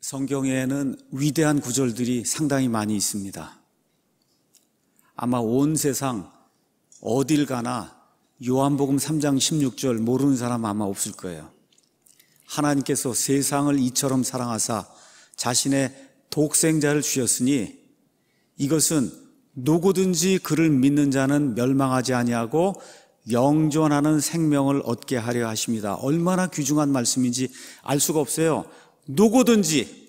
성경에는 위대한 구절들이 상당히 많이 있습니다. 아마 온 세상 어딜 가나 요한복음 3장 16절 모르는 사람 아마 없을 거예요. 하나님께서 세상을 이처럼 사랑하사 자신의 독생자를 주셨으니 이것은 누구든지 그를 믿는 자는 멸망하지 아니하고 영존하는 생명을 얻게 하려 하십니다. 얼마나 귀중한 말씀인지 알 수가 없어요. 누구든지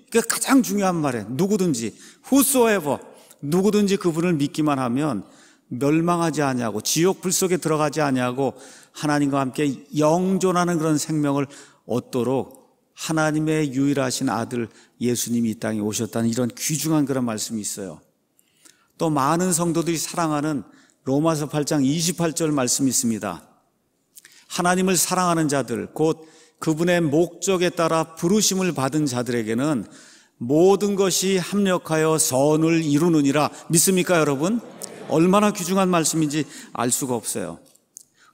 그게 가장 중요한 말이에요. 누구든지 whosoever 누구든지 그분을 믿기만 하면 멸망하지 아니하고 지옥 불 속에 들어가지 아니하고 하나님과 함께 영존하는 그런 생명을 얻도록 하나님의 유일하신 아들 예수님이 이 땅에 오셨다는 이런 귀중한 그런 말씀이 있어요. 또 많은 성도들이 사랑하는 로마서 8장 28절 말씀이 있습니다. 하나님을 사랑하는 자들 곧 그분의 목적에 따라 부르심을 받은 자들에게는 모든 것이 합력하여 선을 이루느니라. 믿습니까 여러분? 얼마나 귀중한 말씀인지 알 수가 없어요.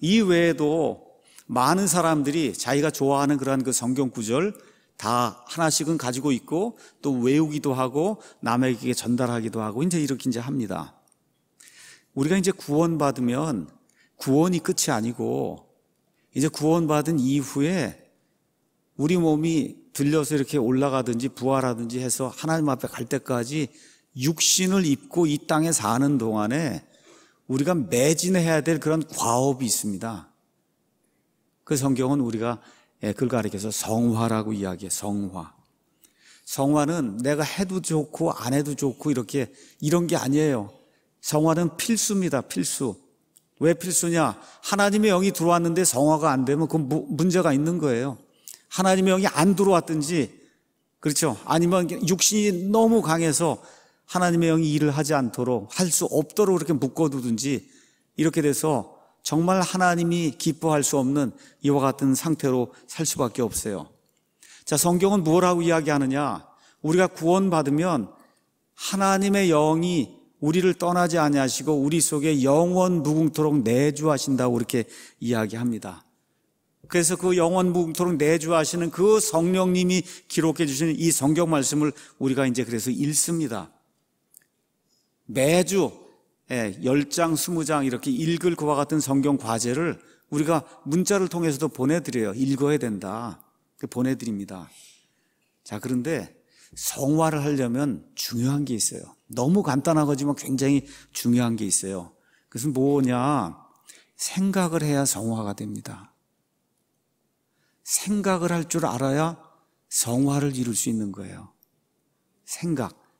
이 외에도 많은 사람들이 자기가 좋아하는 그러한 그 성경 구절 다 하나씩은 가지고 있고 또 외우기도 하고 남에게 전달하기도 하고 이렇게 합니다. 우리가 이제 구원받으면 구원이 끝이 아니고 이제 구원받은 이후에 우리 몸이 들려서 이렇게 올라가든지 부활하든지 해서 하나님 앞에 갈 때까지 육신을 입고 이 땅에 사는 동안에 우리가 매진해야 될 그런 과업이 있습니다. 그 성경은 우리가 그걸 가리켜서 성화라고 이야기해요. 성화. 성화는 내가 해도 좋고 안 해도 좋고 이런 게 아니에요. 성화는 필수입니다. 필수. 왜 필수냐? 하나님의 영이 들어왔는데 성화가 안 되면 그건 문제가 있는 거예요. 하나님의 영이 안 들어왔든지, 그렇죠? 아니면 육신이 너무 강해서 하나님의 영이 일을 하지 않도록 할 수 없도록 이렇게 묶어두든지 이렇게 돼서 정말 하나님이 기뻐할 수 없는 이와 같은 상태로 살 수밖에 없어요. 자, 성경은 뭐라고 이야기하느냐? 우리가 구원받으면 하나님의 영이 우리를 떠나지 아니하시고 우리 속에 영원 무궁토록 내주하신다고 이렇게 이야기합니다. 그래서 그 영원 무궁토록 내주하시는 그 성령님이 기록해 주시는 이 성경 말씀을 우리가 이제 그래서 읽습니다. 매주 10장, 20장 이렇게 읽을 그와 같은 성경 과제를 우리가 문자를 통해서도 보내드려요. 읽어야 된다. 보내드립니다. 자, 그런데 성화를 하려면 중요한 게 있어요. 너무 간단한 거지만 굉장히 중요한 게 있어요. 그것은 뭐냐? 생각을 해야 성화가 됩니다. 생각을 할 줄 알아야 성화를 이룰 수 있는 거예요.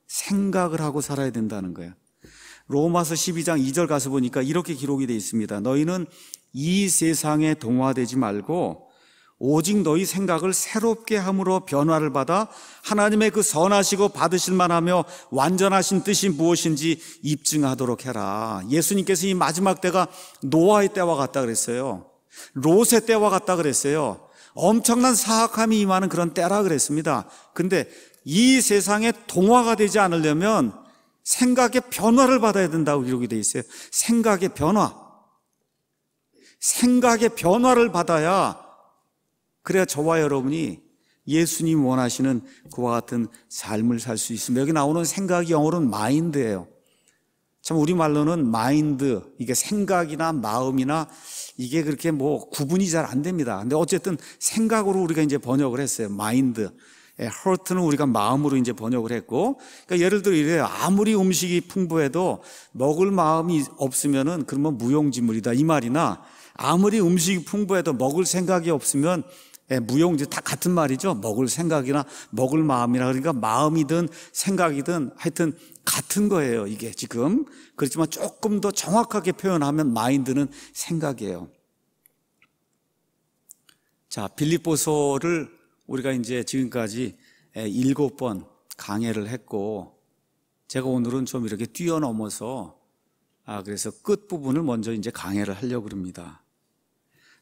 생각을 하고 살아야 된다는 거예요. 로마서 12장 2절 가서 보니까 이렇게 기록이 되어 있습니다. 너희는 이 세상에 동화되지 말고 오직 너희 생각을 새롭게 함으로 변화를 받아 하나님의 그 선하시고 받으실 만하며 완전하신 뜻이 무엇인지 입증하도록 해라. 예수님께서 이 마지막 때가 노아의 때와 같다 그랬어요. 롯의 때와 같다 그랬어요. 엄청난 사악함이 임하는 그런 때라 그랬습니다. 근데 이 세상에 동화가 되지 않으려면 생각의 변화를 받아야 된다고 기록이 되어 있어요. 생각의 변화를 받아야, 그래야 저와 여러분이 예수님 원하시는 그와 같은 삶을 살 수 있습니다. 여기 나오는 생각이 영어로는 마인드예요. 참 우리말로는 마인드, 이게 생각이나 마음이나 이게 그렇게 구분이 잘 안 됩니다. 근데 어쨌든 생각으로 우리가 이제 번역을 했어요. 마인드. heart는 우리가 마음으로 이제 번역을 했고, 그러니까 예를 들어 이래요. 아무리 음식이 풍부해도 먹을 마음이 없으면은 그러면 무용지물이다 이 말이나, 아무리 음식이 풍부해도 먹을 생각이 없으면 무용지, 다 같은 말이죠. 먹을 생각이나 먹을 마음이나, 그러니까 마음이든 생각이든 하여튼 같은 거예요. 이게 지금 그렇지만 조금 더 정확하게 표현하면 마인드는 생각이에요. 자, 빌립보서를 우리가 이제 지금까지 7번 강해를 했고, 제가 오늘은 좀 이렇게 뛰어넘어서 그래서 끝부분을 먼저 이제 강해를 하려고 합니다.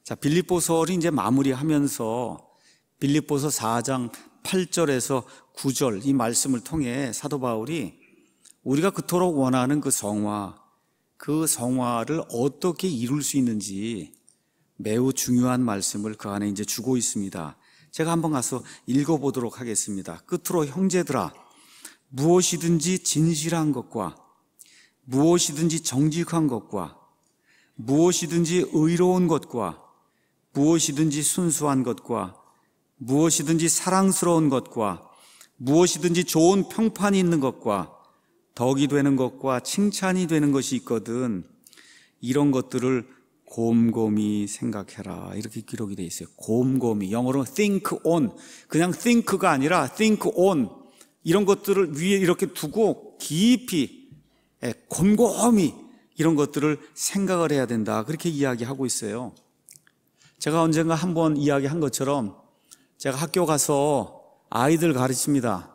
자, 빌립보서를 이제 마무리하면서 빌립보서 4장 8절에서 9절 이 말씀을 통해 사도 바울이 우리가 그토록 원하는 그 성화를 어떻게 이룰 수 있는지 매우 중요한 말씀을 그 안에 이제 주고 있습니다. 제가 한번 가서 읽어보도록 하겠습니다. 끝으로 형제들아, 무엇이든지 진실한 것과 무엇이든지 정직한 것과 무엇이든지 의로운 것과 무엇이든지 순수한 것과 무엇이든지 사랑스러운 것과 무엇이든지 좋은 평판이 있는 것과 덕이 되는 것과 칭찬이 되는 것이 있거든 이런 것들을 곰곰이 생각해라. 이렇게 기록이 되어 있어요. 곰곰이. 영어로 think on. 그냥 think가 아니라 think on. 이런 것들을 위에 이렇게 두고 깊이 곰곰이 이런 것들을 생각을 해야 된다. 그렇게 이야기하고 있어요. 제가 언젠가 한번 이야기한 것처럼 제가 학교 가서 아이들 가르칩니다.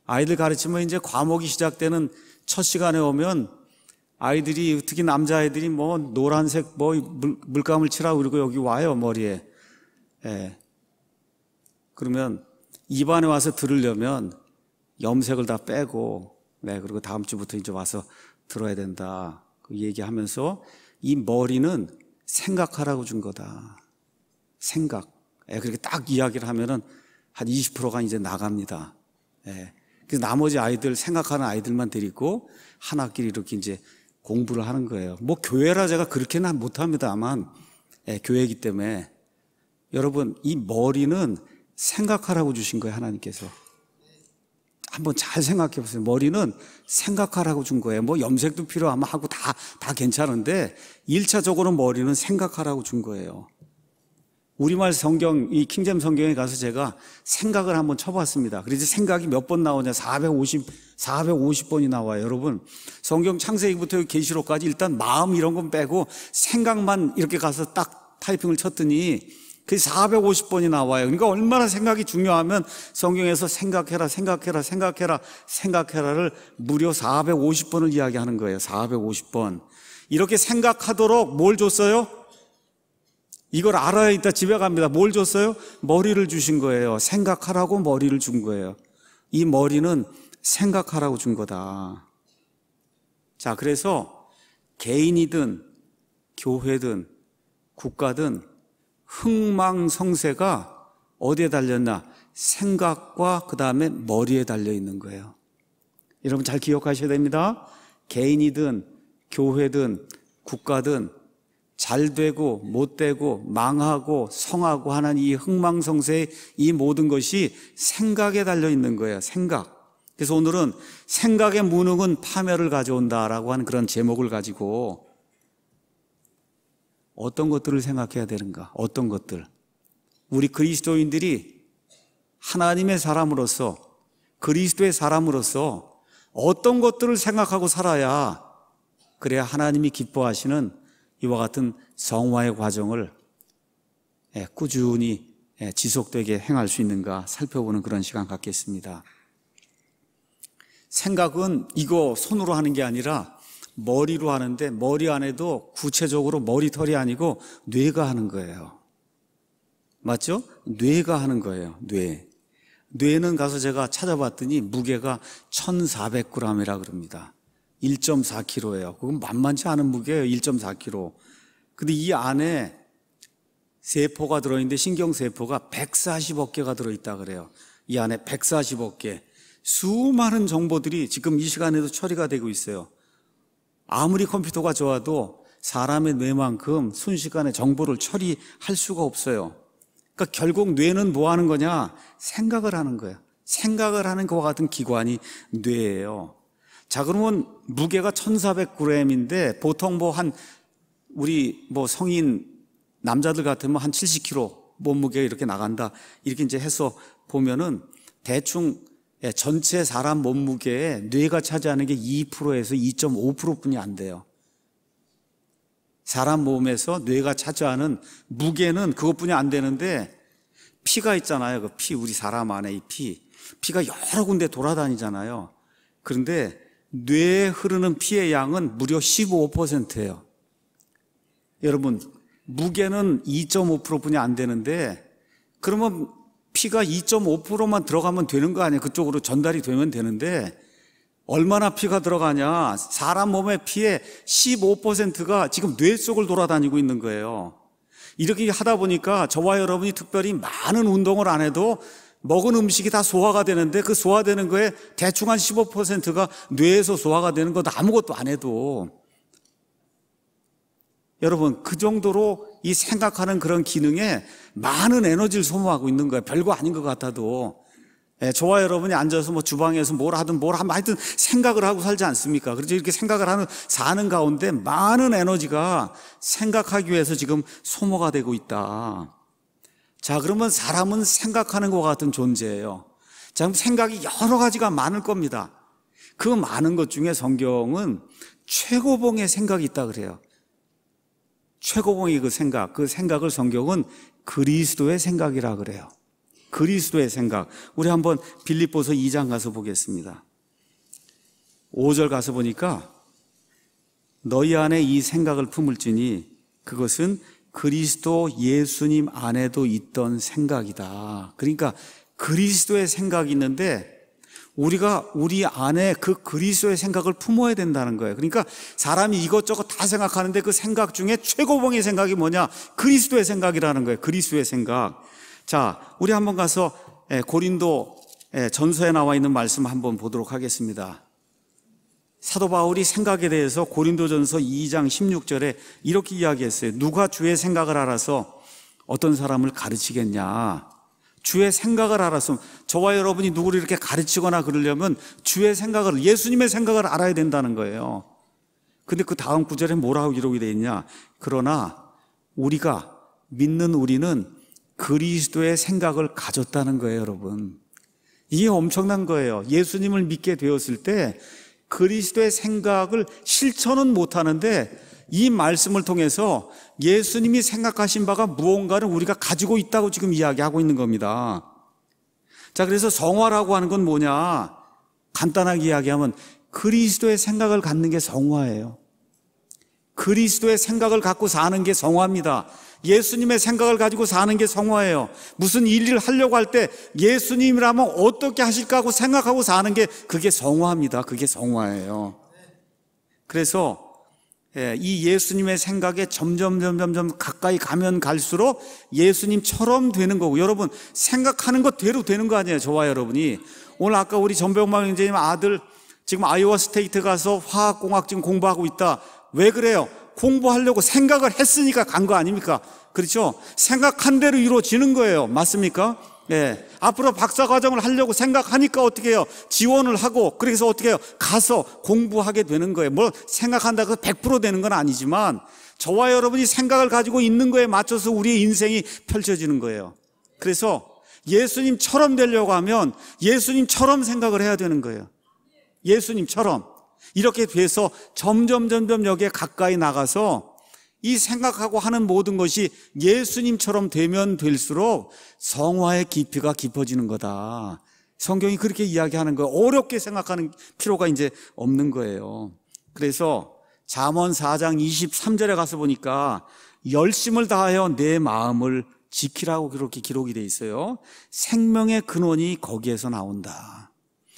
아이들 가르치면 이제 과목이 시작되는 첫 시간에 오면 아이들이, 특히 남자아이들이 뭐 노란색 뭐 물감을 칠하고 그리고 여기 와요, 머리에. 그러면 입안에 와서 들으려면 염색을 다 빼고, 그리고 다음 주부터 이제 와서 들어야 된다. 그 얘기하면서 이 머리는 생각하라고 준 거다. 생각. 그렇게 딱 이야기를 하면은 한 20%가 이제 나갑니다. 그래서 나머지 아이들, 생각하는 아이들만 데리고 한 학기를 이렇게 이제 공부를 하는 거예요. 뭐 교회라 제가 그렇게는 못합니다만, 교회이기 때문에. 여러분, 이 머리는 생각하라고 주신 거예요, 하나님께서. 한번 잘 생각해 보세요. 머리는 생각하라고 준 거예요. 뭐 염색도 필요하면 하고 다 괜찮은데 1차적으로 머리는 생각하라고 준 거예요. 우리말 성경, 이 킹제임스 성경에 가서 제가 생각을 한번 쳐봤습니다. 그래서 생각이 몇 번 나오냐? 450번이 나와요. 여러분, 성경 창세기부터 계시록까지 일단 마음 이런 건 빼고 생각만 이렇게 가서 딱 타이핑을 쳤더니 그게 450번이 나와요. 그러니까 얼마나 생각이 중요하면 성경에서 생각해라를 무려 450번을 이야기하는 거예요. 450번. 이렇게 생각하도록 뭘 줬어요? 이걸 알아야 이따 집에 갑니다. 뭘 줬어요? 머리를 주신 거예요. 생각하라고 머리를 준 거예요. 이 머리는 생각하라고 준 거다. 자, 그래서 개인이든 교회든 국가든 흥망성쇠가 어디에 달렸나? 생각과 그 다음에 머리에 달려 있는 거예요. 여러분 잘 기억하셔야 됩니다. 개인이든 교회든 국가든 잘 되고 못 되고 망하고 성하고 하는 이 흥망성쇠의 이 모든 것이 생각에 달려 있는 거예요. 생각. 그래서 오늘은 생각의 무능은 파멸을 가져온다라고 하는 그런 제목을 가지고 어떤 것들을 생각해야 되는가? 어떤 것들? 우리 그리스도인들이 하나님의 사람으로서, 그리스도의 사람으로서 어떤 것들을 생각하고 살아야 그래야 하나님이 기뻐하시는 이와 같은 성화의 과정을 꾸준히 지속되게 행할 수 있는가 살펴보는 그런 시간 갖겠습니다. 생각은 이거 손으로 하는 게 아니라 머리로 하는데 머리 안에도 구체적으로 머리털이 아니고 뇌가 하는 거예요. 맞죠? 뇌가 하는 거예요. 뇌는 가서 제가 찾아봤더니 무게가 1,400g이라 그럽니다. 1.4kg예요. 그건 만만치 않은 무게예요. 1.4kg. 근데 이 안에 세포가 들어있는데 신경세포가 140억 개가 들어있다 그래요. 이 안에 140억 개. 수많은 정보들이 지금 이 시간에도 처리가 되고 있어요. 아무리 컴퓨터가 좋아도 사람의 뇌만큼 순식간에 정보를 처리할 수가 없어요. 그러니까 결국 뇌는 뭐 하는 거냐? 생각을 하는 거예요. 생각을 하는 것과 같은 기관이 뇌예요. 자, 그러면 무게가 1,400g인데 보통 우리 성인 남자들 같으면 한 70kg 몸무게 이렇게 나간다. 이렇게 이제 해서 보면은 대충 전체 사람 몸무게에 뇌가 차지하는 게 2%에서 2.5% 뿐이 안 돼요. 사람 몸에서 뇌가 차지하는 무게는 그것뿐이 안 되는데 피가 있잖아요. 그 피, 우리 사람 안에 이 피가 여러 군데 돌아다니잖아요. 그런데 뇌에 흐르는 피의 양은 무려 15%예요. 여러분, 무게는 2.5%뿐이 안 되는데 그러면 피가 2.5%만 들어가면 되는 거 아니에요? 그쪽으로 전달이 되면 되는데 얼마나 피가 들어가냐? 사람 몸의 피의 15%가 지금 뇌 속을 돌아다니고 있는 거예요. 이렇게 하다 보니까 저와 여러분이 특별히 많은 운동을 안 해도 먹은 음식이 다 소화가 되는데, 그 소화되는 거에 대충 한 15%가 뇌에서 소화가 되는 것도 아무것도 안 해도. 여러분, 그 정도로 이 생각하는 그런 기능에 많은 에너지를 소모하고 있는 거예요. 별거 아닌 것 같아도. 저와 여러분이 앉아서 뭐 주방에서 뭘 하든 하여튼 생각을 하고 살지 않습니까? 그래서 이렇게 생각을 사는 가운데 많은 에너지가 생각하기 위해서 지금 소모가 되고 있다. 자, 그러면 사람은 생각하는 것 같은 존재예요. 자, 그럼 생각이 여러 가지가 많을 겁니다. 그 많은 것 중에 성경은 최고봉의 생각이 있다 그래요. 최고봉의 그 생각을 성경은 그리스도의 생각이라 그래요. 그리스도의 생각. 우리 한번 빌립보서 2장 가서 보겠습니다. 5절 가서 보니까 너희 안에 이 생각을 품을지니 그것은 그리스도 예수님 안에도 있던 생각이다. 그러니까 그리스도의 생각이 있는데 우리가 우리 안에 그 그리스도의 생각을 품어야 된다는 거예요. 그러니까 사람이 이것저것 다 생각하는데 그 생각 중에 최고봉의 생각이 뭐냐? 그리스도의 생각이라는 거예요. 그리스도의 생각. 자, 우리 한번 가서 고린도 전서에 나와 있는 말씀 한번 보도록 하겠습니다. 사도 바울이 생각에 대해서 고린도전서 2장 16절에 이렇게 이야기했어요. 누가 주의 생각을 알아서 어떤 사람을 가르치겠냐? 주의 생각을 알아서, 저와 여러분이 누구를 이렇게 가르치거나 그러려면 주의 생각을, 예수님의 생각을 알아야 된다는 거예요. 근데 그 다음 구절에 뭐라고 기록이 되어 있냐? 그러나 우리가 믿는 우리는 그리스도의 생각을 가졌다는 거예요, 여러분. 이게 엄청난 거예요. 예수님을 믿게 되었을 때 그리스도의 생각을 실천은 못하는데 이 말씀을 통해서 예수님이 생각하신 바가 무언가를 우리가 가지고 있다고 지금 이야기하고 있는 겁니다. 자, 그래서 성화라고 하는 건 뭐냐? 간단하게 이야기하면 그리스도의 생각을 갖는 게 성화예요. 그리스도의 생각을 갖고 사는 게 성화입니다. 예수님의 생각을 가지고 사는 게 성화예요. 무슨 일을 하려고 할 때 예수님이라면 어떻게 하실까 하고 생각하고 사는 게 그게 성화입니다. 그게 성화예요. 그래서 이 예수님의 생각에 점점 가까이 가면 갈수록 예수님처럼 되는 거고, 여러분 생각하는 것대로 되는 거 아니에요. 저와 여러분이 오늘 아까 우리 전병만 형제님 아들 지금 아이오와 스테이트 가서 화학공학 지금 공부하고 있다. 왜 그래요? 공부하려고 생각을 했으니까 간 거 아닙니까? 그렇죠? 생각한 대로 이루어지는 거예요. 맞습니까? 네. 앞으로 박사과정을 하려고 생각하니까 어떻게 해요? 지원을 하고, 그래서 어떻게 해요? 가서 공부하게 되는 거예요. 뭐 생각한다고 100% 되는 건 아니지만 저와 여러분이 생각을 가지고 있는 거에 맞춰서 우리의 인생이 펼쳐지는 거예요. 그래서 예수님처럼 되려고 하면 예수님처럼 생각을 해야 되는 거예요. 예수님처럼. 이렇게 돼서 점점 여기에 가까이 나가서 이 생각하고 하는 모든 것이 예수님처럼 되면 될수록 성화의 깊이가 깊어지는 거다. 성경이 그렇게 이야기하는 거예요. 어렵게 생각하는 필요가 이제 없는 거예요. 그래서 잠언 4장 23절에 가서 보니까 열심을 다하여 내 마음을 지키라고 그렇게 기록이 돼 있어요. 생명의 근원이 거기에서 나온다.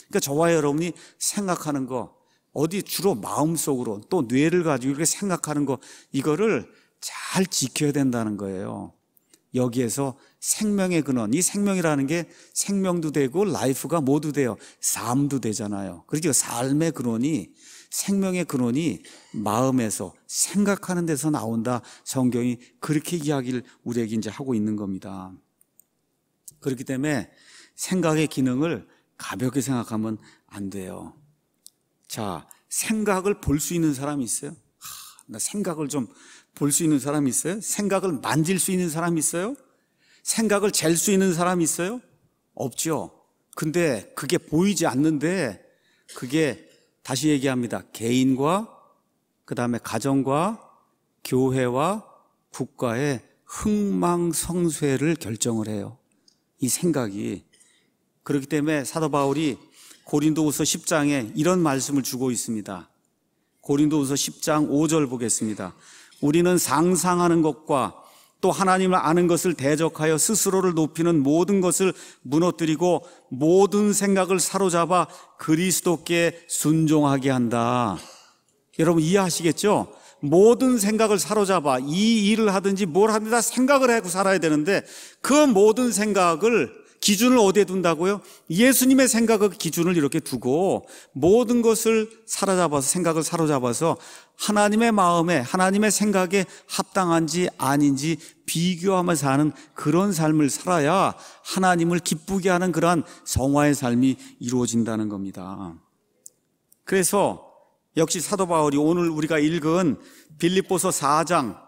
그러니까 저와 여러분이 생각하는 거, 어디 주로 마음속으로 또 뇌를 가지고 이렇게 생각하는 거, 이거를 잘 지켜야 된다는 거예요. 여기에서 생명의 근원, 이 생명이라는 게 생명도 되고 라이프가 모두 돼요. 삶도 되잖아요. 그렇죠? 삶의 근원이, 생명의 근원이 마음에서, 생각하는 데서 나온다. 성경이 그렇게 이야기를 우리에게 이제 하고 있는 겁니다. 그렇기 때문에 생각의 기능을 가볍게 생각하면 안 돼요. 자, 생각을 볼 수 있는 사람이 있어요? 나 생각을 좀 볼 수 있는 사람이 있어요? 생각을 만질 수 있는 사람이 있어요? 생각을 잴 수 있는 사람이 있어요? 없죠. 근데 그게 보이지 않는데, 그게 다시 얘기합니다. 개인과 그 다음에 가정과 교회와 국가의 흥망성쇠를 결정을 해요. 이 생각이. 그렇기 때문에 사도 바울이 고린도후서 10장에 이런 말씀을 주고 있습니다. 고린도후서 10장 5절 보겠습니다. 우리는 상상하는 것과 또 하나님을 아는 것을 대적하여 스스로를 높이는 모든 것을 무너뜨리고 모든 생각을 사로잡아 그리스도께 순종하게 한다. 여러분 이해하시겠죠? 모든 생각을 사로잡아 이 일을 하든지 뭘 하든지 다 생각을 하고 살아야 되는데 그 모든 생각을 기준을 어디에 둔다고요? 예수님의 생각의 기준을 이렇게 두고 모든 것을 생각을 사로잡아서 하나님의 마음에, 하나님의 생각에 합당한지 아닌지 비교하면서 사는 그런 삶을 살아야 하나님을 기쁘게 하는 그러한 성화의 삶이 이루어진다는 겁니다. 그래서 역시 사도 바울이 오늘 우리가 읽은 빌립보서 4장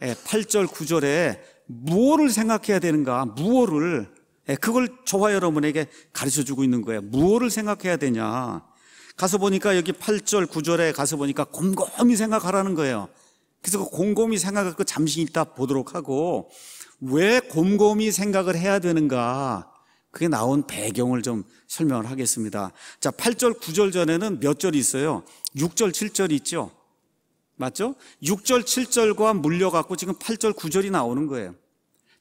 8절 9절에 무엇을 생각해야 되는가, 무엇을, 그걸 저와 여러분에게 가르쳐주고 있는 거예요. 무엇을 생각해야 되냐. 가서 보니까 여기 8절 9절에 가서 보니까 곰곰이 생각하라는 거예요. 그래서 그 곰곰이 생각을 잠시 이따 보도록 하고, 왜 곰곰이 생각을 해야 되는가, 그게 나온 배경을 좀 설명을 하겠습니다. 자, 8절 9절 전에는 몇 절이 있어요? 6절 7절이 있죠. 맞죠? 6절 7절과 물려갖고 지금 8절 9절이 나오는 거예요.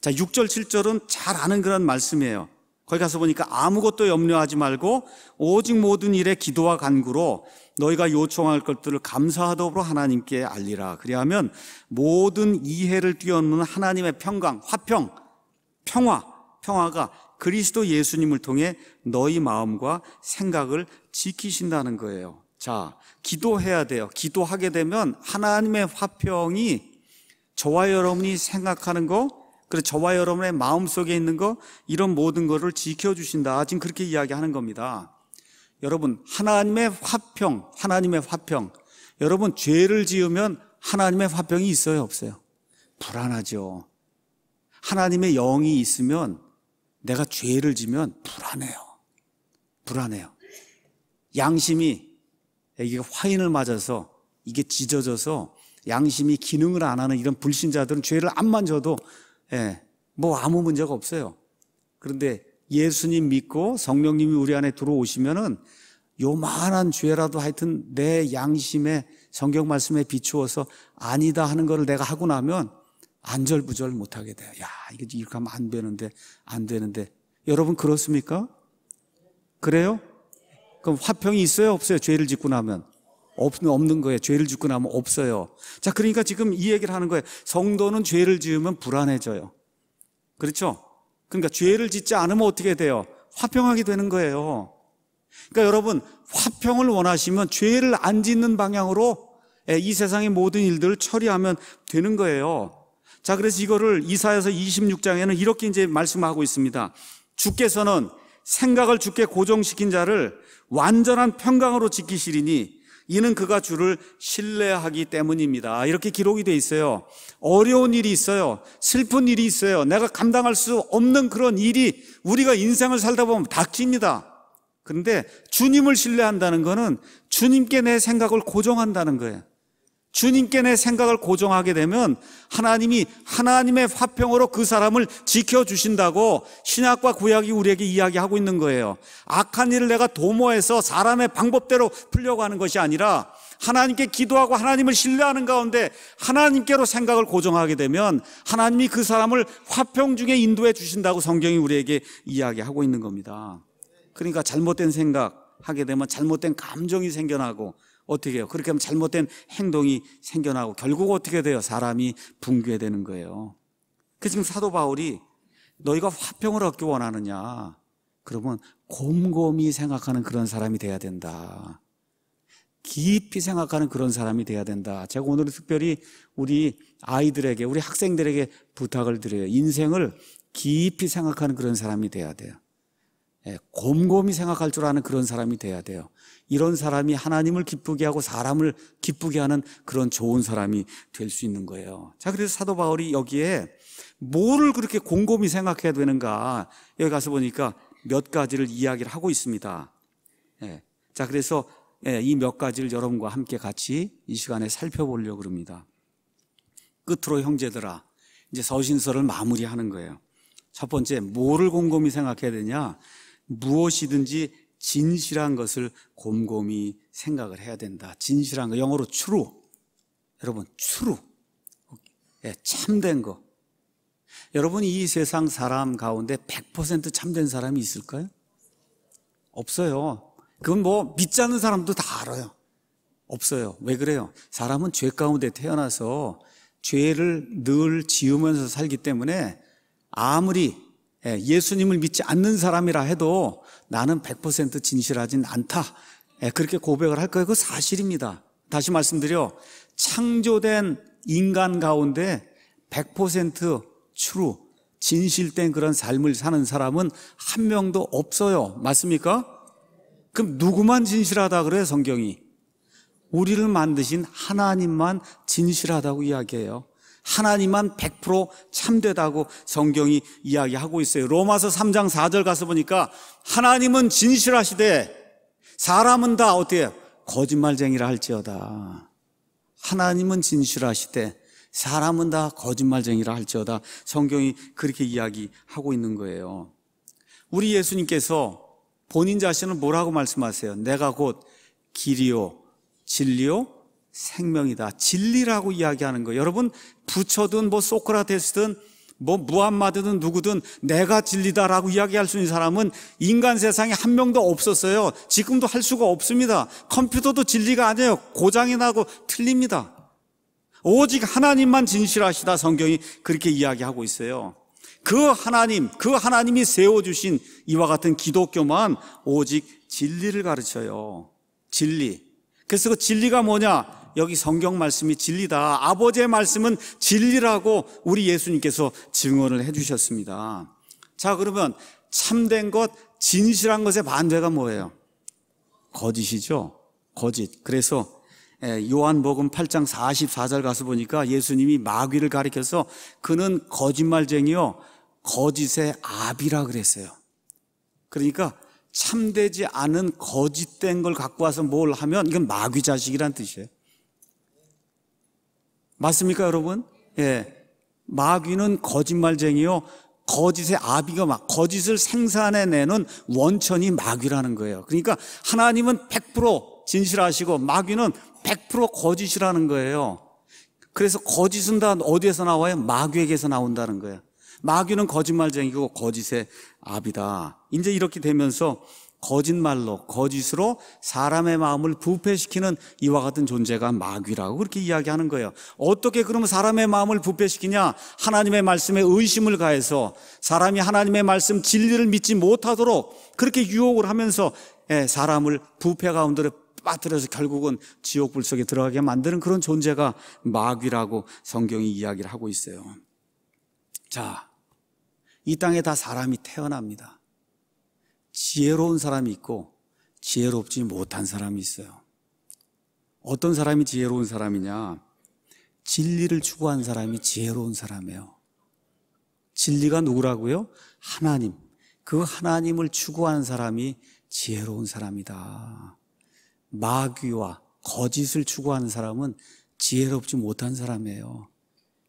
자, 6절 7절은 잘 아는 그런 말씀이에요. 거기 가서 보니까 아무것도 염려하지 말고 오직 모든 일에 기도와 간구로 너희가 요청할 것들을 감사하도록 하나님께 알리라. 그리하면 모든 이해를 뛰어넘는 하나님의 평강, 화평, 평화가 그리스도 예수님을 통해 너희 마음과 생각을 지키신다는 거예요. 자, 기도해야 돼요. 기도하게 되면 하나님의 화평이 저와 여러분이 생각하는 거, 그래서 저와 여러분의 마음속에 있는 거, 이런 모든 것을 지켜주신다. 지금 그렇게 이야기하는 겁니다. 여러분, 하나님의 화평. 여러분, 죄를 지으면 하나님의 화평이 있어요, 없어요? 불안하죠. 하나님의 영이 있으면 내가 죄를 지면 불안해요. 양심이, 이게 화인을 맞아서 이게 찢어져서 양심이 기능을 안 하는 이런 불신자들은 죄를 안 만져도 뭐 아무 문제가 없어요. 그런데 예수님 믿고 성령님이 우리 안에 들어오시면은 요만한 죄라도 하여튼 내 양심에 성경 말씀에 비추어서 아니다 하는 거를 내가 하고 나면 안절부절 못하게 돼요. 야, 이렇게 하면 안 되는데. 여러분 그렇습니까? 그래요? 그럼 화평이 있어요, 없어요? 죄를 짓고 나면? 없는 거예요. 죄를 짓고 나면 없어요. 자, 그러니까 지금 이 얘기를 하는 거예요. 성도는 죄를 지으면 불안해져요. 그렇죠? 그러니까 죄를 짓지 않으면 어떻게 돼요? 화평하게 되는 거예요. 그러니까 여러분, 화평을 원하시면 죄를 안 짓는 방향으로 이 세상의 모든 일들을 처리하면 되는 거예요. 자, 그래서 이거를 이사야서 26장에는 이렇게 이제 말씀하고 있습니다. 주께서는 생각을 주께 고정시킨 자를 완전한 평강으로 지키시리니 이는 그가 주를 신뢰하기 때문입니다. 이렇게 기록이 되어 있어요. 어려운 일이 있어요. 슬픈 일이 있어요. 내가 감당할 수 없는 그런 일이 우리가 인생을 살다 보면 닥칩니다. 그런데 주님을 신뢰한다는 것은 주님께 내 생각을 고정한다는 거예요. 주님께 내 생각을 고정하게 되면 하나님이 하나님의 화평으로 그 사람을 지켜주신다고 신약과 구약이 우리에게 이야기하고 있는 거예요. 악한 일을 내가 도모해서 사람의 방법대로 풀려고 하는 것이 아니라 하나님께 기도하고 하나님을 신뢰하는 가운데 하나님께로 생각을 고정하게 되면 하나님이 그 사람을 화평 중에 인도해 주신다고 성경이 우리에게 이야기하고 있는 겁니다. 그러니까 잘못된 생각하게 되면 잘못된 감정이 생겨나고 어떻게 해요? 그렇게 하면 잘못된 행동이 생겨나고 결국 어떻게 돼요? 사람이 붕괴되는 거예요. 그래서 지금 사도 바울이 너희가 화평을 얻기 원하느냐? 그러면 곰곰이 생각하는 그런 사람이 돼야 된다. 깊이 생각하는 그런 사람이 돼야 된다. 제가 오늘은 특별히 우리 아이들에게, 우리 학생들에게 부탁을 드려요. 인생을 깊이 생각하는 그런 사람이 돼야 돼요. 곰곰이 생각할 줄 아는 그런 사람이 돼야 돼요. 이런 사람이 하나님을 기쁘게 하고 사람을 기쁘게 하는 그런 좋은 사람이 될 수 있는 거예요. 자, 그래서 사도 바울이 여기에 뭐를 그렇게 곰곰이 생각해야 되는가, 여기 가서 보니까 몇 가지를 이야기를 하고 있습니다. 자, 그래서 이 몇 가지를 여러분과 함께 같이 이 시간에 살펴보려고 합니다. 끝으로 형제들아, 이제 서신서를 마무리하는 거예요. 첫 번째, 뭐를 곰곰이 생각해야 되냐? 무엇이든지 진실한 것을 곰곰이 생각을 해야 된다. 진실한 거, 영어로 true. 여러분, true. 참된 거. 여러분, 이 세상 사람 가운데 100% 참된 사람이 있을까요? 없어요. 그건 뭐 믿지 않는 사람도 다 알아요. 없어요. 왜 그래요? 사람은 죄 가운데 태어나서 죄를 늘 지으면서 살기 때문에 아무리 예수님을 믿지 않는 사람이라 해도 나는 100% 진실하진 않다, 그렇게 고백을 할 거예요. 그거 사실입니다. 다시 말씀드려, 창조된 인간 가운데 100% true, 진실된 그런 삶을 사는 사람은 한 명도 없어요. 맞습니까? 그럼 누구만 진실하다 그래요, 성경이? 우리를 만드신 하나님만 진실하다고 이야기해요. 하나님만 100% 참되다고 성경이 이야기하고 있어요. 로마서 3장 4절 가서 보니까 하나님은 진실하시되 사람은 다 어떻게 해요? 거짓말쟁이라 할지어다. 하나님은 진실하시되 사람은 다 거짓말쟁이라 할지어다. 성경이 그렇게 이야기하고 있는 거예요. 우리 예수님께서 본인 자신을 뭐라고 말씀하세요? 내가 곧 길이요 진리요 생명이다. 진리라고 이야기하는 거예요. 여러분, 부처든 소크라테스든 무함마드든 누구든 내가 진리다라고 이야기할 수 있는 사람은 인간 세상에 한 명도 없었어요. 지금도 할 수가 없습니다. 컴퓨터도 진리가 아니에요. 고장이 나고 틀립니다. 오직 하나님만 진실하시다. 성경이 그렇게 이야기하고 있어요. 그 하나님이 세워주신 이와 같은 기독교만 오직 진리를 가르쳐요. 진리. 그래서 그 진리가 뭐냐? 여기 성경 말씀이 진리다. 아버지의 말씀은 진리라고 우리 예수님께서 증언을 해주셨습니다. 자, 그러면 참된 것, 진실한 것의 반대가 뭐예요? 거짓이죠. 거짓. 그래서 요한복음 8장 44절 가서 보니까 예수님이 마귀를 가리켜서 그는 거짓말쟁이요 거짓의 아비라 그랬어요. 그러니까 참되지 않은 거짓된 걸 갖고 와서 뭘 하면 이건 마귀 자식이란 뜻이에요. 맞습니까, 여러분? 예. 마귀는 거짓말쟁이요 거짓의 아비가 거짓을 생산해내는 원천이 마귀라는 거예요. 그러니까 하나님은 100% 진실하시고 마귀는 100% 거짓이라는 거예요. 그래서 거짓은 다 어디에서 나와요? 마귀에게서 나온다는 거예요. 마귀는 거짓말쟁이고 거짓의 아비다. 이제 이렇게 되면서 거짓말로, 거짓으로 사람의 마음을 부패시키는 이와 같은 존재가 마귀라고 그렇게 이야기하는 거예요. 어떻게 그러면 사람의 마음을 부패시키냐? 하나님의 말씀에 의심을 가해서 사람이 하나님의 말씀 진리를 믿지 못하도록 그렇게 유혹을 하면서 사람을 부패 가운데로 빠뜨려서 결국은 지옥불 속에 들어가게 만드는 그런 존재가 마귀라고 성경이 이야기를 하고 있어요. 자, 이 땅에 다 사람이 태어납니다. 지혜로운 사람이 있고 지혜롭지 못한 사람이 있어요. 어떤 사람이 지혜로운 사람이냐? 진리를 추구한 사람이 지혜로운 사람이에요. 진리가 누구라고요? 하나님. 그 하나님을 추구하는 사람이 지혜로운 사람이다. 마귀와 거짓을 추구하는 사람은 지혜롭지 못한 사람이에요.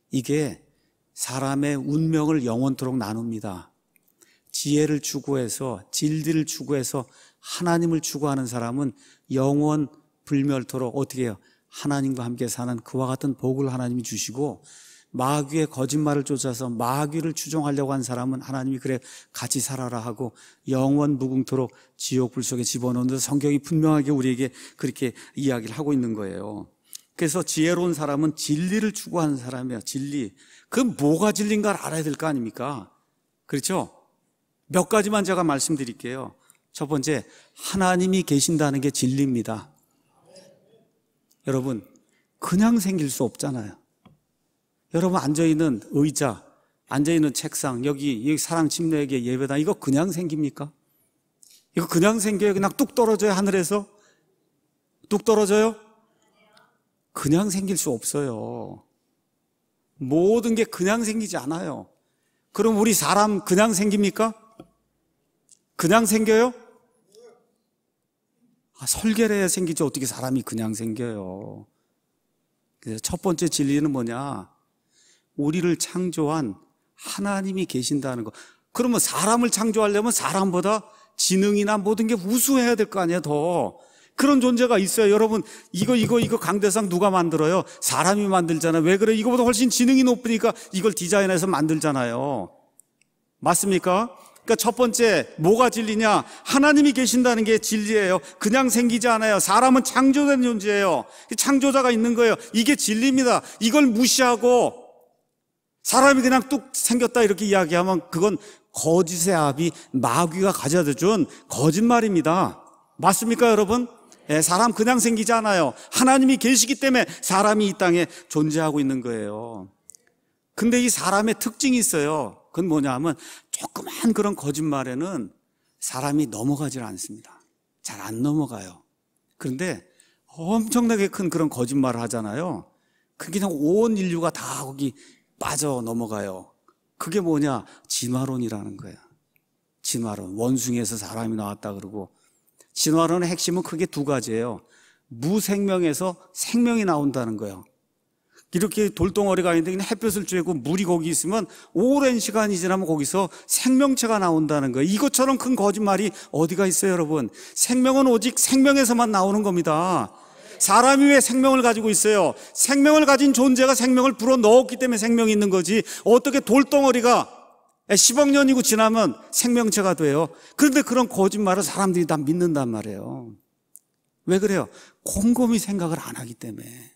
이게 사람의 운명을 영원토록 나눕니다. 지혜를 추구해서 진리를 추구해서 하나님을 추구하는 사람은 영원 불멸토록 어떻게 해요? 하나님과 함께 사는 그와 같은 복을 하나님이 주시고, 마귀의 거짓말을 쫓아서 마귀를 추종하려고 한 사람은 하나님이 그래 같이 살아라 하고 영원 무궁토록 지옥불 속에 집어넣는 성경이 분명하게 우리에게 그렇게 이야기를 하고 있는 거예요. 그래서 지혜로운 사람은 진리를 추구하는 사람이에요. 진리. 그 뭐가 진리인가를 알아야 될 거 아닙니까? 그렇죠? 몇 가지만 제가 말씀드릴게요. 첫 번째, 하나님이 계신다는 게 진리입니다. 여러분, 그냥 생길 수 없잖아요. 여러분, 앉아있는 의자, 앉아있는 책상, 여기 사랑 침례에게 예배당, 이거 그냥 생깁니까? 이거 그냥 생겨요? 그냥 뚝 떨어져요, 하늘에서? 뚝 떨어져요? 그냥 생길 수 없어요. 모든 게 그냥 생기지 않아요. 그럼 우리 사람 그냥 생깁니까? 그냥 생겨요? 설계를 해야 생기지 어떻게 사람이 그냥 생겨요. 그래서 첫 번째 진리는 뭐냐? 우리를 창조한 하나님이 계신다는 거. 그러면 사람을 창조하려면 사람보다 지능이나 모든 게 우수해야 될 거 아니에요, 더. 그런 존재가 있어요. 여러분, 이거 강대상 누가 만들어요? 사람이 만들잖아요. 왜 그래? 이거보다 훨씬 지능이 높으니까 이걸 디자인해서 만들잖아요. 맞습니까? 그러니까 첫 번째 뭐가 진리냐? 하나님이 계신다는 게 진리예요. 그냥 생기지 않아요. 사람은 창조된 존재예요. 창조자가 있는 거예요. 이게 진리입니다. 이걸 무시하고 사람이 그냥 뚝 생겼다 이렇게 이야기하면 그건 거짓의 아비 마귀가 가져다 준 거짓말입니다. 맞습니까, 여러분? 사람 그냥 생기지 않아요. 하나님이 계시기 때문에 사람이 이 땅에 존재하고 있는 거예요. 근데 이 사람의 특징이 있어요. 그건 뭐냐 하면 조그만 그런 거짓말에는 사람이 넘어가질 않습니다. 잘 안 넘어가요. 그런데 엄청나게 큰 그런 거짓말을 하잖아요. 그냥 온 인류가 다 거기 빠져 넘어가요. 그게 뭐냐? 진화론이라는 거예요. 진화론. 원숭이에서 사람이 나왔다 그러고, 진화론의 핵심은 크게 두 가지예요. 무생명에서 생명이 나온다는 거예요. 이렇게 돌덩어리가 있는데 그냥 햇볕을 쬐고 물이 거기 있으면 오랜 시간이 지나면 거기서 생명체가 나온다는 거예요. 이것처럼 큰 거짓말이 어디가 있어요, 여러분? 생명은 오직 생명에서만 나오는 겁니다. 사람이 왜 생명을 가지고 있어요? 생명을 가진 존재가 생명을 불어 넣었기 때문에 생명이 있는 거지, 어떻게 돌덩어리가 10억 년이고 지나면 생명체가 돼요? 그런데 그런 거짓말을 사람들이 다 믿는단 말이에요. 왜 그래요? 곰곰이 생각을 안 하기 때문에.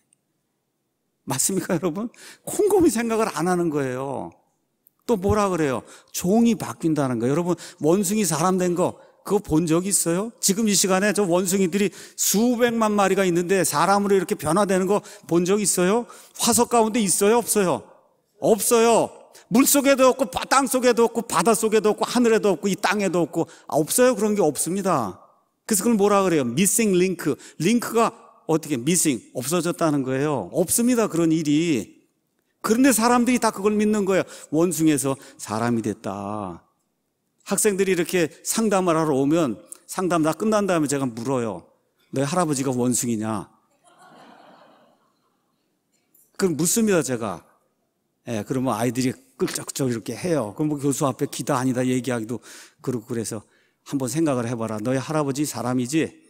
맞습니까, 여러분? 곰곰이 생각을 안 하는 거예요. 또 뭐라 그래요? 종이 바뀐다는 거예요. 여러분, 원숭이 사람 된 거 그거 본 적 있어요? 지금 이 시간에 저 원숭이들이 수백만 마리가 있는데 사람으로 이렇게 변화되는 거 본 적 있어요? 화석 가운데 있어요? 없어요? 없어요. 물 속에도 없고 땅 속에도 없고 바다 속에도 없고 하늘에도 없고 이 땅에도 없고 없어요. 그런 게 없습니다. 그래서 그걸 뭐라 그래요? 미싱 링크. 링크가 어떻게 미싱 없어졌다는 거예요. 없습니다, 그런 일이. 그런데 사람들이 다 그걸 믿는 거예요. 원숭이에서 사람이 됐다. 학생들이 이렇게 상담을 하러 오면 상담 다 끝난 다음에 제가 물어요. 너희 할아버지가 원숭이냐? 그럼 묻습니다, 제가. 그러면 아이들이 끌적끌적 이렇게 해요. 그럼 뭐 교수 앞에 기다 아니다 얘기하기도 그렇고, 그래서 한번 생각을 해봐라. 너희 할아버지 사람이지?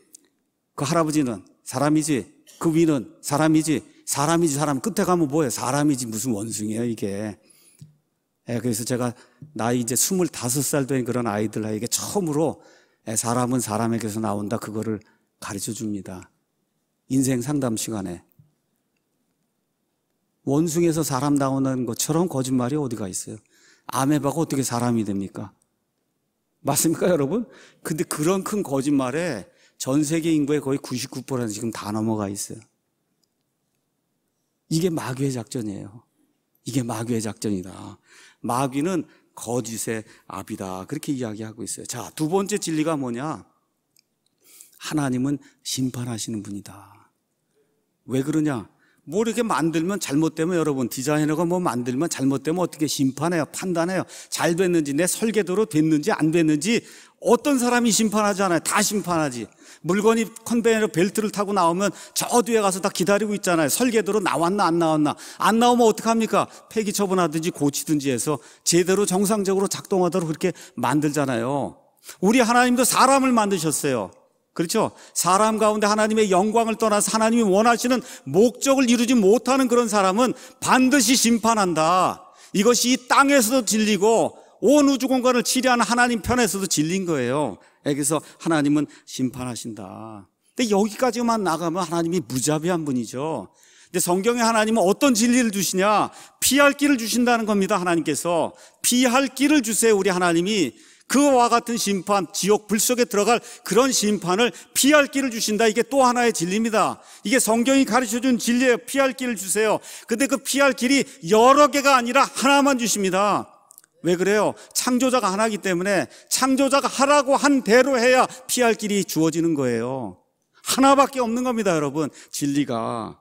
그 할아버지는 사람이지? 그 위는 사람이지? 사람이지. 사람 끝에 가면 뭐예요? 사람이지. 무슨 원숭이에요, 이게. 그래서 제가 나이 이제 25살 된 그런 아이들에게 처음으로 사람은 사람에게서 나온다, 그거를 가르쳐 줍니다. 인생 상담 시간에. 원숭이에서 사람 나오는 것처럼 거짓말이 어디가 있어요? 아메바가 어떻게 사람이 됩니까? 맞습니까, 여러분? 근데 그런 큰 거짓말에 전 세계 인구의 거의 99% 지금 다 넘어가 있어요. 이게 마귀의 작전이에요. 이게 마귀의 작전이다. 마귀는 거짓의 아비다, 그렇게 이야기하고 있어요. 자, 두 번째 진리가 뭐냐? 하나님은 심판하시는 분이다. 왜 그러냐? 뭐 이렇게 만들면 잘못되면, 여러분, 디자이너가 뭐 만들면 잘못되면 어떻게 심판해요? 판단해요? 잘 됐는지, 내 설계도로 됐는지 안 됐는지 어떤 사람이 심판하지 않아요? 다 심판하지. 물건이 컨베이어 벨트를 타고 나오면 저 뒤에 가서 다 기다리고 있잖아요. 설계도로 나왔나 안 나왔나. 안 나오면 어떡합니까? 폐기 처분하든지 고치든지 해서 제대로 정상적으로 작동하도록 그렇게 만들잖아요. 우리 하나님도 사람을 만드셨어요. 그렇죠? 사람 가운데 하나님의 영광을 떠나서 하나님이 원하시는 목적을 이루지 못하는 그런 사람은 반드시 심판한다. 이것이 이 땅에서도 진리고 온 우주 공간을 치리하는 하나님 편에서도 진리인 거예요. 그래서 하나님은 심판하신다. 근데 여기까지만 나가면 하나님이 무자비한 분이죠. 근데 성경에 하나님은 어떤 진리를 주시냐? 피할 길을 주신다는 겁니다. 하나님께서 피할 길을 주세요. 우리 하나님이 그와 같은 심판, 지옥 불 속에 들어갈 그런 심판을 피할 길을 주신다. 이게 또 하나의 진리입니다. 이게 성경이 가르쳐준 진리예요. 피할 길을 주세요. 근데 그 피할 길이 여러 개가 아니라 하나만 주십니다. 왜 그래요? 창조자가 하나이기 때문에 창조자가 하라고 한 대로 해야 피할 길이 주어지는 거예요. 하나밖에 없는 겁니다, 여러분. 진리가.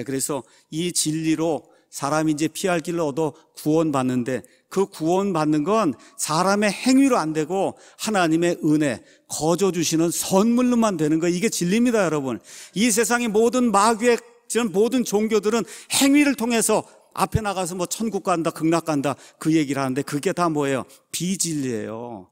그래서 이 진리로 사람이 이제 피할 길을 얻어 구원받는데, 그 구원받는 건 사람의 행위로 안 되고 하나님의 은혜, 거저 주시는 선물로만 되는 거예요. 이게 진리입니다, 여러분. 이 세상의 모든 마귀의 모든 종교들은 행위를 통해서 앞에 나가서 뭐 천국 간다, 극락 간다, 그 얘기를 하는데 그게 다 뭐예요? 비진리예요.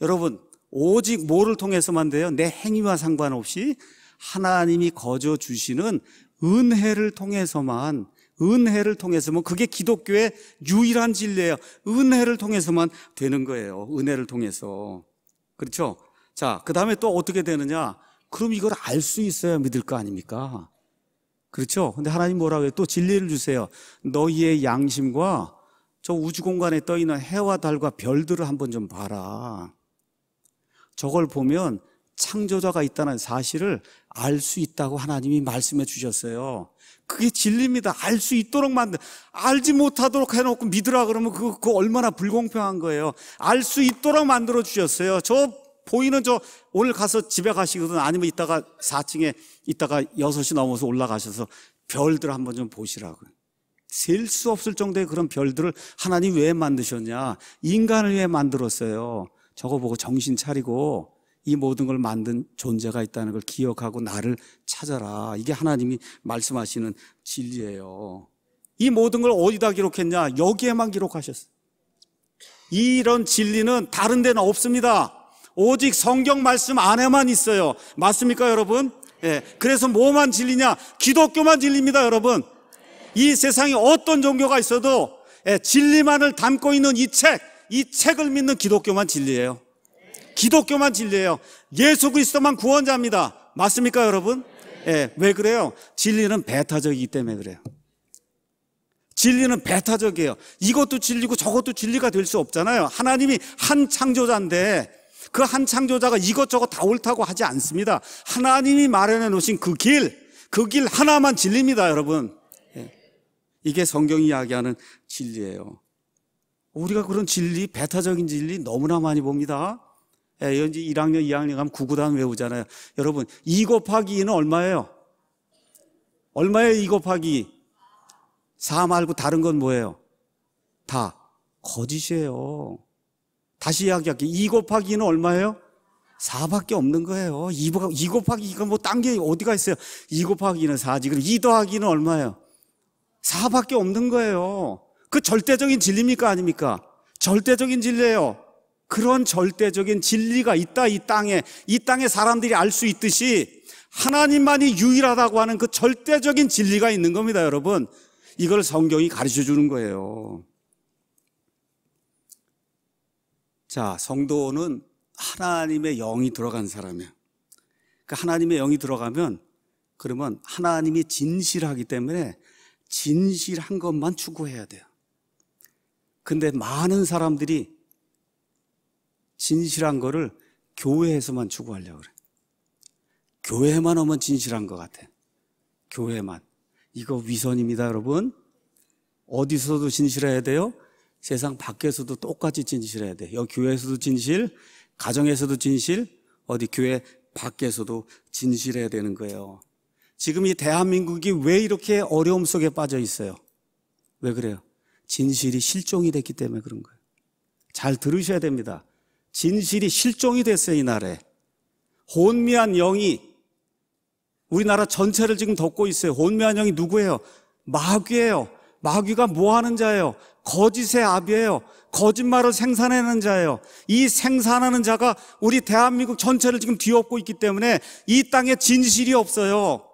여러분, 오직 뭐를 통해서만 돼요? 내 행위와 상관없이 하나님이 거저 주시는 은혜를 통해서만 은혜를 통해서만, 그게 기독교의 유일한 진리예요. 은혜를 통해서만 되는 거예요. 은혜를 통해서. 그렇죠? 자, 그 다음에 또 어떻게 되느냐? 그럼 이걸 알 수 있어야 믿을 거 아닙니까? 그렇죠? 근데 하나님 뭐라고 해요? 또 진리를 주세요. 너희의 양심과 저 우주 공간에 떠 있는 해와 달과 별들을 한번 좀 봐라. 저걸 보면 창조자가 있다는 사실을 알 수 있다고 하나님이 말씀해 주셨어요. 그게 진리입니다. 알 수 있도록 알지 못하도록 해놓고 믿으라 그러면 그거 얼마나 불공평한 거예요. 알 수 있도록 만들어 주셨어요. 저 보이는 오늘 가서 집에 가시거든, 아니면 이따가 4층에 이따가 6시 넘어서 올라가셔서 별들 한번 좀 보시라고요. 셀 수 없을 정도의 그런 별들을 하나님 왜 만드셨냐? 인간을 위해 만들었어요. 저거 보고 정신 차리고 이 모든 걸 만든 존재가 있다는 걸 기억하고 나를 찾아라. 이게 하나님이 말씀하시는 진리예요. 이 모든 걸 어디다 기록했냐? 여기에만 기록하셨어요. 이런 진리는 다른 데는 없습니다. 오직 성경 말씀 안에만 있어요. 맞습니까, 여러분? 예. 그래서 뭐만 진리냐? 기독교만 진리입니다, 여러분. 이 세상에 어떤 종교가 있어도 진리만을 담고 있는 이 책을 믿는 기독교만 진리예요. 기독교만 진리예요. 예수 그리스도만 구원자입니다. 맞습니까, 여러분? 예. 왜 그래요? 진리는 배타적이기 때문에 그래요. 진리는 배타적이에요. 이것도 진리고 저것도 진리가 될 수 없잖아요. 하나님이 한 창조자인데 그 한 창조자가 이것저것 다 옳다고 하지 않습니다. 하나님이 마련해 놓으신 그 길 하나만 진리입니다, 여러분. 이게 성경이 이야기하는 진리예요. 우리가 그런 진리, 배타적인 진리 너무나 많이 봅니다. 이제 1학년, 2학년 가면 구구단 외우잖아요. 여러분, 2 곱하기 2는 얼마예요? 얼마예요, 2 곱하기 2? 4 말고 다른 건 뭐예요? 다 거짓이에요. 다시 이야기할게요. 2 곱하기 2는 얼마예요? 4밖에 없는 거예요. 2 곱하기 2가 뭐 딴 게 어디가 있어요? 2 곱하기 2는 4지. 그럼 2 더하기 2는 얼마예요? 4밖에 없는 거예요. 그 절대적인 진리입니까, 아닙니까? 절대적인 진리예요. 그런 절대적인 진리가 있다, 이 땅에 사람들이 알 수 있듯이 하나님만이 유일하다고 하는 그 절대적인 진리가 있는 겁니다, 여러분. 이걸 성경이 가르쳐 주는 거예요. 자, 성도는 하나님의 영이 들어간 사람이에요. 그러니까 하나님의 영이 들어가면 그러면 하나님이 진실하기 때문에 진실한 것만 추구해야 돼요. 근데 많은 사람들이 진실한 거를 교회에서만 추구하려고 그래요. 교회만 오면 진실한 것 같아요. 교회만. 이거 위선입니다, 여러분. 어디서도 진실해야 돼요? 세상 밖에서도 똑같이 진실해야 돼요. 여기 교회에서도 진실, 가정에서도 진실, 어디 교회 밖에서도 진실해야 되는 거예요. 지금 이 대한민국이 왜 이렇게 어려움 속에 빠져 있어요? 왜 그래요? 진실이 실종이 됐기 때문에 그런 거예요. 잘 들으셔야 됩니다. 진실이 실종이 됐어요, 이날에. 혼미한 영이 우리나라 전체를 지금 덮고 있어요. 혼미한 영이 누구예요? 마귀예요. 마귀가 뭐 하는 자예요? 거짓의 아비예요. 거짓말을 생산하는 자예요. 이 생산하는 자가 우리 대한민국 전체를 지금 뒤엎고 있기 때문에 이 땅에 진실이 없어요.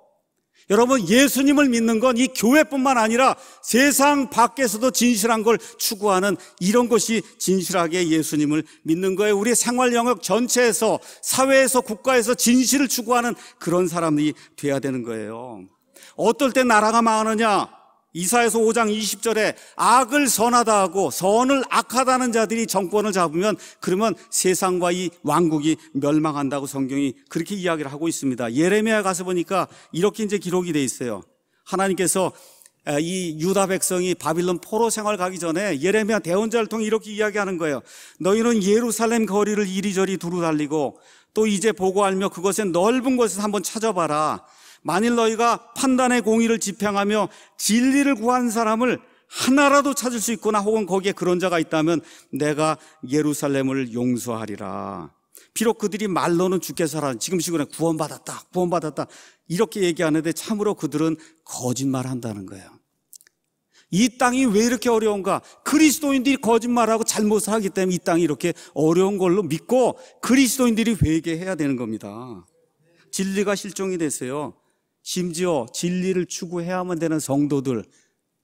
여러분, 예수님을 믿는 건 이 교회뿐만 아니라 세상 밖에서도 진실한 걸 추구하는 이런 것이 진실하게 예수님을 믿는 거예요. 우리 생활 영역 전체에서, 사회에서, 국가에서 진실을 추구하는 그런 사람들이 돼야 되는 거예요. 어떨 때 나라가 망하느냐? 이사야서 5장 20절에 악을 선하다 하고 선을 악하다는 자들이 정권을 잡으면 그러면 세상과 이 왕국이 멸망한다고 성경이 그렇게 이야기를 하고 있습니다. 예레미야 가서 보니까 이렇게 이제 기록이 돼 있어요. 하나님께서 이 유다 백성이 바빌론 포로 생활 가기 전에 예레미야 대언자를 통해 이렇게 이야기하는 거예요. 너희는 예루살렘 거리를 이리저리 두루 달리고 또 이제 보고 알며 그것의 넓은 곳에서 한번 찾아봐라. 만일 너희가 판단의 공의를 집행하며 진리를 구한 사람을 하나라도 찾을 수 있거나 혹은 거기에 그런 자가 있다면 내가 예루살렘을 용서하리라. 비록 그들이 말로는 주께 살아 지금 시간에 구원받았다 이렇게 얘기하는데 참으로 그들은 거짓말한다는 거예요. 이 땅이 왜 이렇게 어려운가? 그리스도인들이 거짓말하고 잘못을 하기 때문에 이 땅이 이렇게 어려운 걸로 믿고 그리스도인들이 회개해야 되는 겁니다. 진리가 실종이 됐어요. 심지어 진리를 추구해야만 되는 성도들,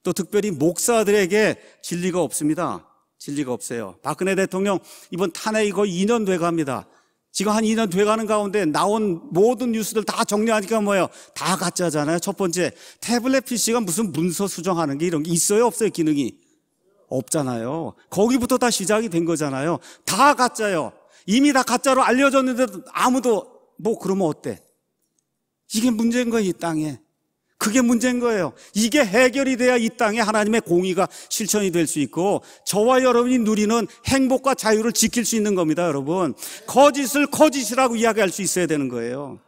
또 특별히 목사들에게 진리가 없습니다. 진리가 없어요. 박근혜 대통령 이번 탄핵이 거의 2년 돼갑니다. 지금 한 2년 돼가는 가운데 나온 모든 뉴스들 다 정리하니까 뭐예요? 다 가짜잖아요. 첫 번째, 태블릿 PC가 무슨 문서 수정하는 게 이런 게 있어요? 없어요? 기능이? 없잖아요. 거기부터 다 시작이 된 거잖아요. 다 가짜요. 이미 다 가짜로 알려졌는데도 아무도 뭐 그러면 어때? 이게 문제인 거예요, 이 땅에. 그게 문제인 거예요. 이게 해결이 돼야 이 땅에 하나님의 공의가 실천이 될 수 있고 저와 여러분이 누리는 행복과 자유를 지킬 수 있는 겁니다, 여러분. 거짓을 거짓이라고 이야기할 수 있어야 되는 거예요.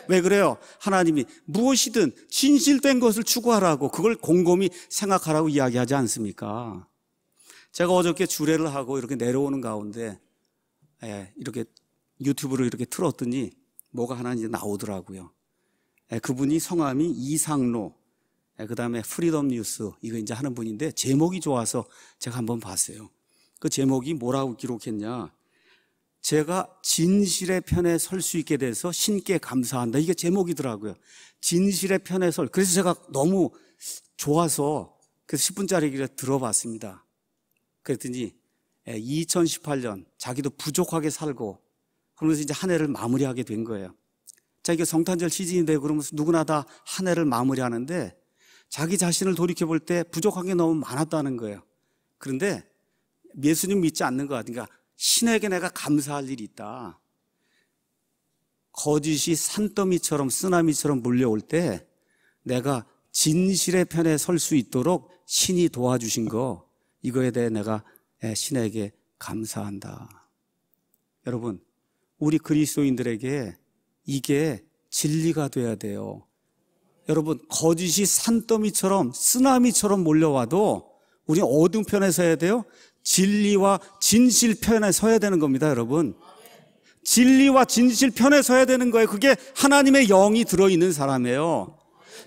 왜 그래요? 하나님이 무엇이든 진실된 것을 추구하라고, 그걸 곰곰이 생각하라고 이야기하지 않습니까? 제가 어저께 주례를 하고 이렇게 내려오는 가운데 이렇게 유튜브로 이렇게 틀었더니 뭐가 하나 이제 나오더라고요. 그분이 성함이 이상로, 그 다음에 프리덤 뉴스, 이거 이제 하는 분인데 제목이 좋아서 제가 한번 봤어요. 그 제목이 뭐라고 기록했냐? 제가 진실의 편에 설 수 있게 돼서 신께 감사한다. 이게 제목이더라고요. 진실의 편에 설. 그래서 제가 너무 좋아서 그래서 10분짜리를 들어봤습니다. 그랬더니 2018년 자기도 부족하게 살고 그러면서 이제 한 해를 마무리하게 된 거예요. 자, 이게 성탄절 시즌인데 그러면서 누구나 다 한 해를 마무리하는데 자기 자신을 돌이켜볼 때 부족한 게 너무 많았다는 거예요. 그런데 예수님 믿지 않는 것 같으니까 신에게 내가 감사할 일이 있다. 거짓이 산더미처럼 쓰나미처럼 몰려올 때 내가 진실의 편에 설 수 있도록 신이 도와주신 거, 이거에 대해 내가 신에게 감사한다. 여러분, 우리 그리스도인들에게 이게 진리가 돼야 돼요. 여러분, 거짓이 산더미처럼 쓰나미처럼 몰려와도 우리 어느 편에 서야 돼요? 진리와 진실 편에 서야 되는 겁니다, 여러분. 진리와 진실 편에 서야 되는 거예요. 그게 하나님의 영이 들어있는 사람이에요.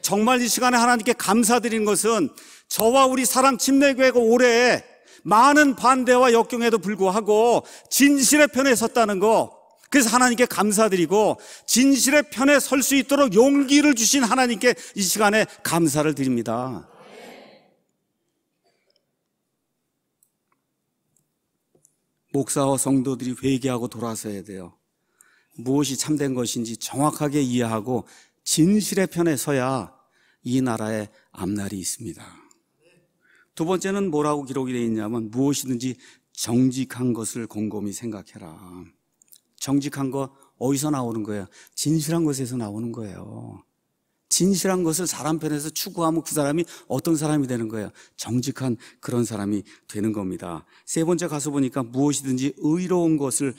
정말 이 시간에 하나님께 감사드리는 것은 저와 우리 사랑 침례교회가 올해 많은 반대와 역경에도 불구하고 진실의 편에 섰다는 거, 그래서 하나님께 감사드리고 진실의 편에 설 수 있도록 용기를 주신 하나님께 이 시간에 감사를 드립니다. 목사와 성도들이 회개하고 돌아서야 돼요. 무엇이 참된 것인지 정확하게 이해하고 진실의 편에 서야 이 나라의 앞날이 있습니다. 두 번째는 뭐라고 기록이 되어 있냐면 무엇이든지 정직한 것을 곰곰이 생각해라. 정직한 거 어디서 나오는 거예요? 진실한 것에서 나오는 거예요. 진실한 것을 사람 편에서 추구하면 그 사람이 어떤 사람이 되는 거예요? 정직한 그런 사람이 되는 겁니다. 세 번째 가서 보니까 무엇이든지 의로운 것을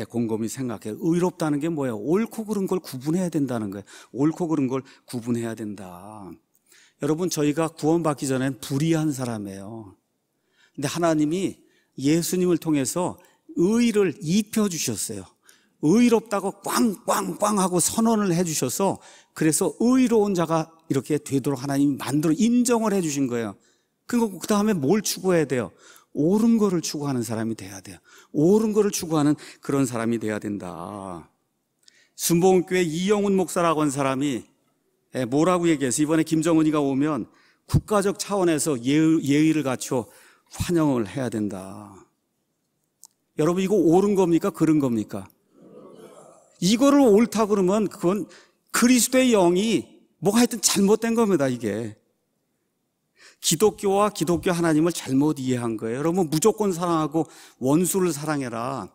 곰곰이 생각해요. 의롭다는 게 뭐예요? 옳고 그른 걸 구분해야 된다는 거예요. 옳고 그른 걸 구분해야 된다. 여러분, 저희가 구원받기 전엔 불의한 사람이에요. 근데 하나님이 예수님을 통해서 의를 입혀주셨어요. 의롭다고 꽝꽝꽝 하고 선언을 해주셔서 그래서 의로운 자가 이렇게 되도록 하나님이 만들어 인정을 해주신 거예요. 그리고 그 다음에 뭘 추구해야 돼요? 옳은 거를 추구하는 사람이 돼야 돼요. 옳은 거를 추구하는 그런 사람이 돼야 된다. 순복음교회 이영훈 목사라고 한 사람이 뭐라고 얘기했어요? 이번에 김정은이가 오면 국가적 차원에서 예의를 갖춰 환영을 해야 된다. 여러분, 이거 옳은 겁니까? 그른 겁니까? 이거를 옳다 그러면 그건 그리스도의 영이 뭐가 하여튼 잘못된 겁니다, 이게. 기독교와 기독교 하나님을 잘못 이해한 거예요. 여러분, 무조건 사랑하고 원수를 사랑해라.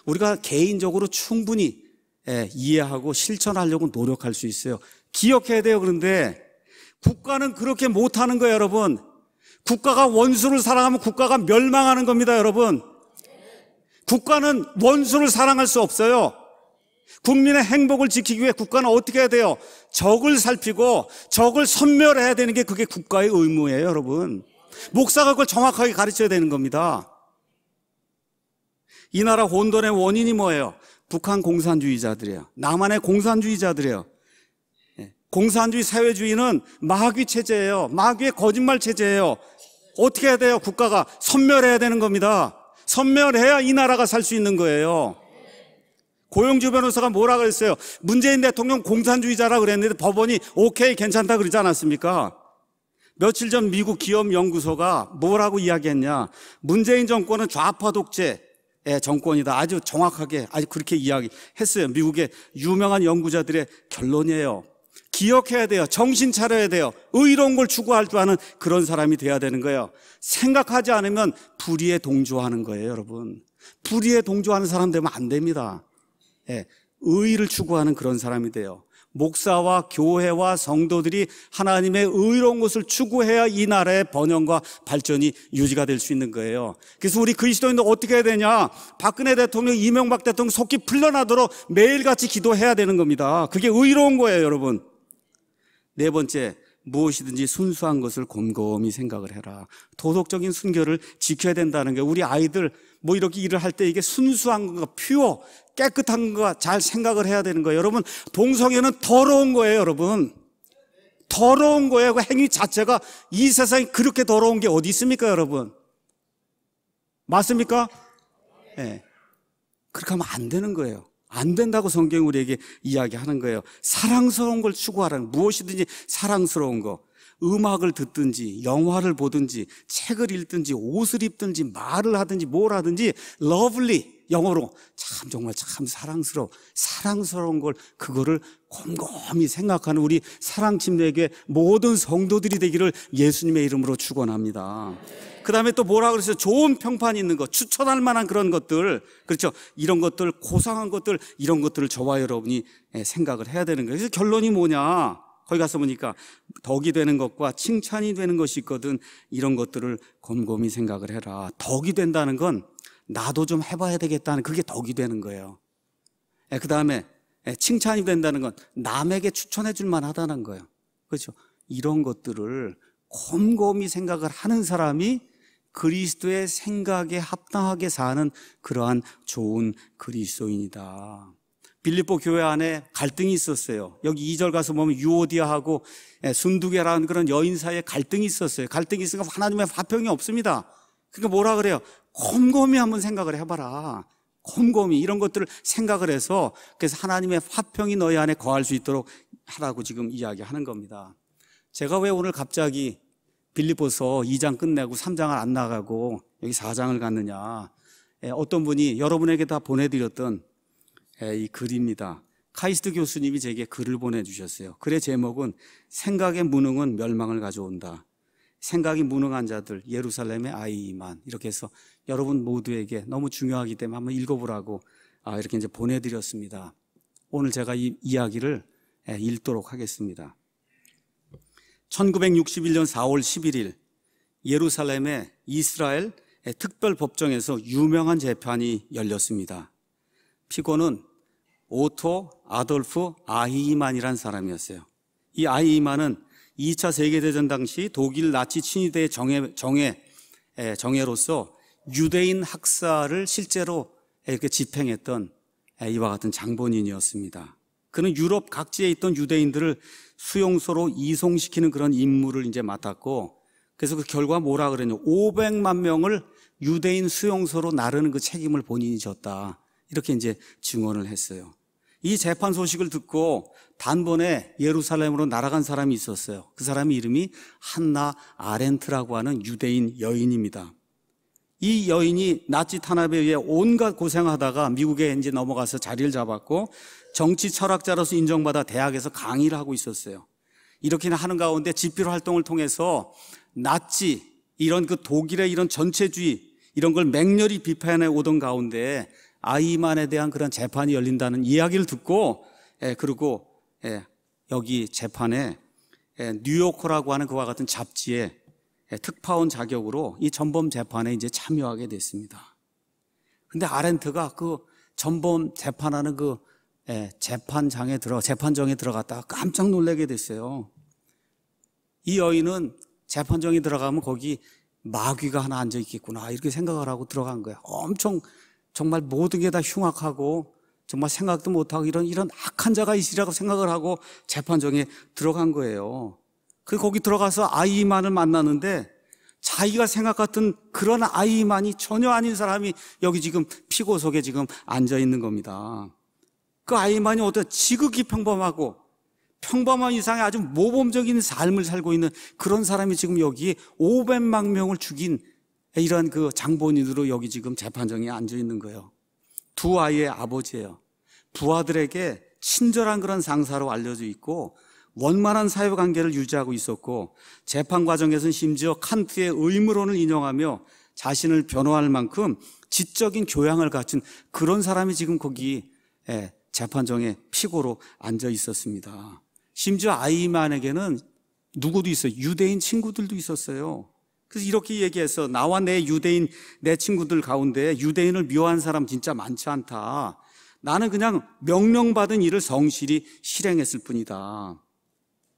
우리가 개인적으로 충분히 이해하고 실천하려고 노력할 수 있어요. 기억해야 돼요. 그런데 국가는 그렇게 못하는 거예요, 여러분. 국가가 원수를 사랑하면 국가가 멸망하는 겁니다, 여러분. 국가는 원수를 사랑할 수 없어요. 국민의 행복을 지키기 위해 국가는 어떻게 해야 돼요? 적을 살피고 적을 섬멸해야 되는 게 그게 국가의 의무예요, 여러분. 목사가 그걸 정확하게 가르쳐야 되는 겁니다. 이 나라 혼돈의 원인이 뭐예요? 북한 공산주의자들이에요. 남한의 공산주의자들이에요. 공산주의 사회주의는 마귀 체제예요. 마귀의 거짓말 체제예요. 어떻게 해야 돼요? 국가가 섬멸해야 되는 겁니다. 섬멸해야 이 나라가 살 수 있는 거예요. 고영주 변호사가 뭐라 그랬어요? 문재인 대통령 공산주의자라 그랬는데 법원이 오케이 괜찮다 그러지 않았습니까? 며칠 전 미국 기업연구소가 뭐라고 이야기했냐. 문재인 정권은 좌파 독재의 정권이다. 아주 정확하게 아주 그렇게 이야기했어요. 미국의 유명한 연구자들의 결론이에요. 기억해야 돼요. 정신 차려야 돼요. 의로운 걸 추구할 줄 아는 그런 사람이 돼야 되는 거예요. 생각하지 않으면 불의에 동조하는 거예요, 여러분. 불의에 동조하는 사람 되면 안 됩니다. 의의를 추구하는 그런 사람이 돼요. 목사와 교회와 성도들이 하나님의 의로운 것을 추구해야 이 나라의 번영과 발전이 유지가 될 수 있는 거예요. 그래서 우리 그리스도인들 어떻게 해야 되냐? 박근혜 대통령, 이명박 대통령 속기 풀려나도록 매일같이 기도해야 되는 겁니다. 그게 의로운 거예요, 여러분. 네 번째, 무엇이든지 순수한 것을 곰곰이 생각을 해라. 도덕적인 순결을 지켜야 된다는 게, 우리 아이들 뭐 이렇게 일을 할 때 이게 순수한 거, 퓨어, 깨끗한 거 잘 생각을 해야 되는 거예요. 여러분, 동성애는 더러운 거예요, 여러분. 더러운 거예요. 그 행위 자체가. 이 세상에 그렇게 더러운 게 어디 있습니까, 여러분? 맞습니까? 네. 그렇게 하면 안 되는 거예요. 안 된다고 성경이 우리에게 이야기하는 거예요. 사랑스러운 걸 추구하라는, 무엇이든지 사랑스러운 거. 음악을 듣든지 영화를 보든지 책을 읽든지 옷을 입든지 말을 하든지 뭘 하든지 lovely, 영어로 정말 사랑스러운 걸, 그거를 곰곰이 생각하는 우리 사랑침례교회 모든 성도들이 되기를 예수님의 이름으로 축원합니다. 그 다음에 또 뭐라 그랬어요? 좋은 평판이 있는 것, 추천할 만한 그런 것들, 그렇죠? 이런 것들, 고상한 것들, 이런 것들을 저와 여러분이 생각을 해야 되는 거예요. 그래서 결론이 뭐냐? 거기 가서 보니까 덕이 되는 것과 칭찬이 되는 것이 있거든. 이런 것들을 곰곰이 생각을 해라. 덕이 된다는 건 나도 좀 해봐야 되겠다는, 그게 덕이 되는 거예요. 그 다음에 칭찬이 된다는 건 남에게 추천해 줄 만하다는 거예요. 그렇죠? 이런 것들을 곰곰이 생각을 하는 사람이 그리스도의 생각에 합당하게 사는 그러한 좋은 그리스도인이다. 빌립보 교회 안에 갈등이 있었어요. 여기 2절 가서 보면 유오디아하고 순두계라는 그런 여인 사이에 갈등이 있었어요. 갈등이 있으니까 하나님의 화평이 없습니다. 그러니까 뭐라 그래요? 곰곰이 한번 생각을 해봐라. 곰곰이 이런 것들을 생각을 해서, 그래서 하나님의 화평이 너희 안에 거할 수 있도록 하라고 지금 이야기하는 겁니다. 제가 왜 오늘 갑자기 빌립보서 2장 끝내고 3장을 안 나가고 여기 4장을 갔느냐. 어떤 분이 여러분에게 다 보내드렸던 이 글입니다. 카이스트 교수님이 제게 글을 보내주셨어요. 글의 제목은 생각의 무능은 멸망을 가져온다. 생각이 무능한 자들 예루살렘의 아이만, 이렇게 해서 여러분 모두에게 너무 중요하기 때문에 한번 읽어보라고 이렇게 이제 보내드렸습니다. 오늘 제가 이 이야기를 읽도록 하겠습니다. 1961년 4월 11일 예루살렘의 이스라엘 특별법정에서 유명한 재판이 열렸습니다. 피고는 오토 아돌프 아히만이라는 사람이었어요. 이 아히만은 2차 세계대전 당시 독일 나치 친위대의 정예로서 유대인 학살을 실제로 이렇게 집행했던 이와 같은 장본인이었습니다. 그는 유럽 각지에 있던 유대인들을 수용소로 이송시키는 그런 임무를 이제 맡았고, 그래서 그 결과 뭐라 그랬냐, 500만 명을 유대인 수용소로 나르는 그 책임을 본인이 졌다. 이렇게 이제 증언을 했어요. 이 재판 소식을 듣고 단번에 예루살렘으로 날아간 사람이 있었어요. 그 사람의 이름이 한나 아렌트라고 하는 유대인 여인입니다. 이 여인이 나치 탄압에 의해 온갖 고생하다가 미국에 이제 넘어가서 자리를 잡았고, 정치 철학자로서 인정받아 대학에서 강의를 하고 있었어요. 이렇게 하는 가운데 집필 활동을 통해서 나치, 이런 그 독일의 이런 전체주의, 이런 걸 맹렬히 비판해 오던 가운데 아이만에 대한 그런 재판이 열린다는 이야기를 듣고, 그리고 여기 재판에 뉴요커라고 하는 그와 같은 잡지에 특파원 자격으로 이 전범 재판에 이제 참여하게 됐습니다. 근데 아렌트가 그 전범 재판하는 그 재판정에 들어갔다가 깜짝 놀라게 됐어요. 이 여인은 재판정에 들어가면 거기 마귀가 하나 앉아 있겠구나, 이렇게 생각을 하고 들어간 거예요. 엄청 정말 모든 게 다 흉악하고 정말 생각도 못하고 이런 악한 자가 있으리라고 생각을 하고 재판정에 들어간 거예요. 그래서 거기 들어가서 아이만을 만나는데 자기가 생각했던 그런 아이만이 전혀 아닌 사람이 여기 지금 피고석에 지금 앉아 있는 겁니다. 그 아이만이 어떤 지극히 평범하고 평범한 이상의 아주 모범적인 삶을 살고 있는 그런 사람이 지금 여기 500만 명을 죽인 이러한 그 장본인으로 여기 지금 재판정에 앉아 있는 거예요. 두 아이의 아버지예요. 부하들에게 친절한 그런 상사로 알려져 있고 원만한 사회관계를 유지하고 있었고 재판 과정에서는 심지어 칸트의 의무론을 인용하며 자신을 변호할 만큼 지적인 교양을 갖춘 그런 사람이 지금 거기 재판정에 피고로 앉아 있었습니다. 심지어 아이만에게는 누구도 있어요. 유대인 친구들도 있었어요. 그래서 이렇게 얘기해서 나와 내 유대인 내 친구들 가운데 유대인을 미워하는 사람 진짜 많지 않다. 나는 그냥 명령받은 일을 성실히 실행했을 뿐이다.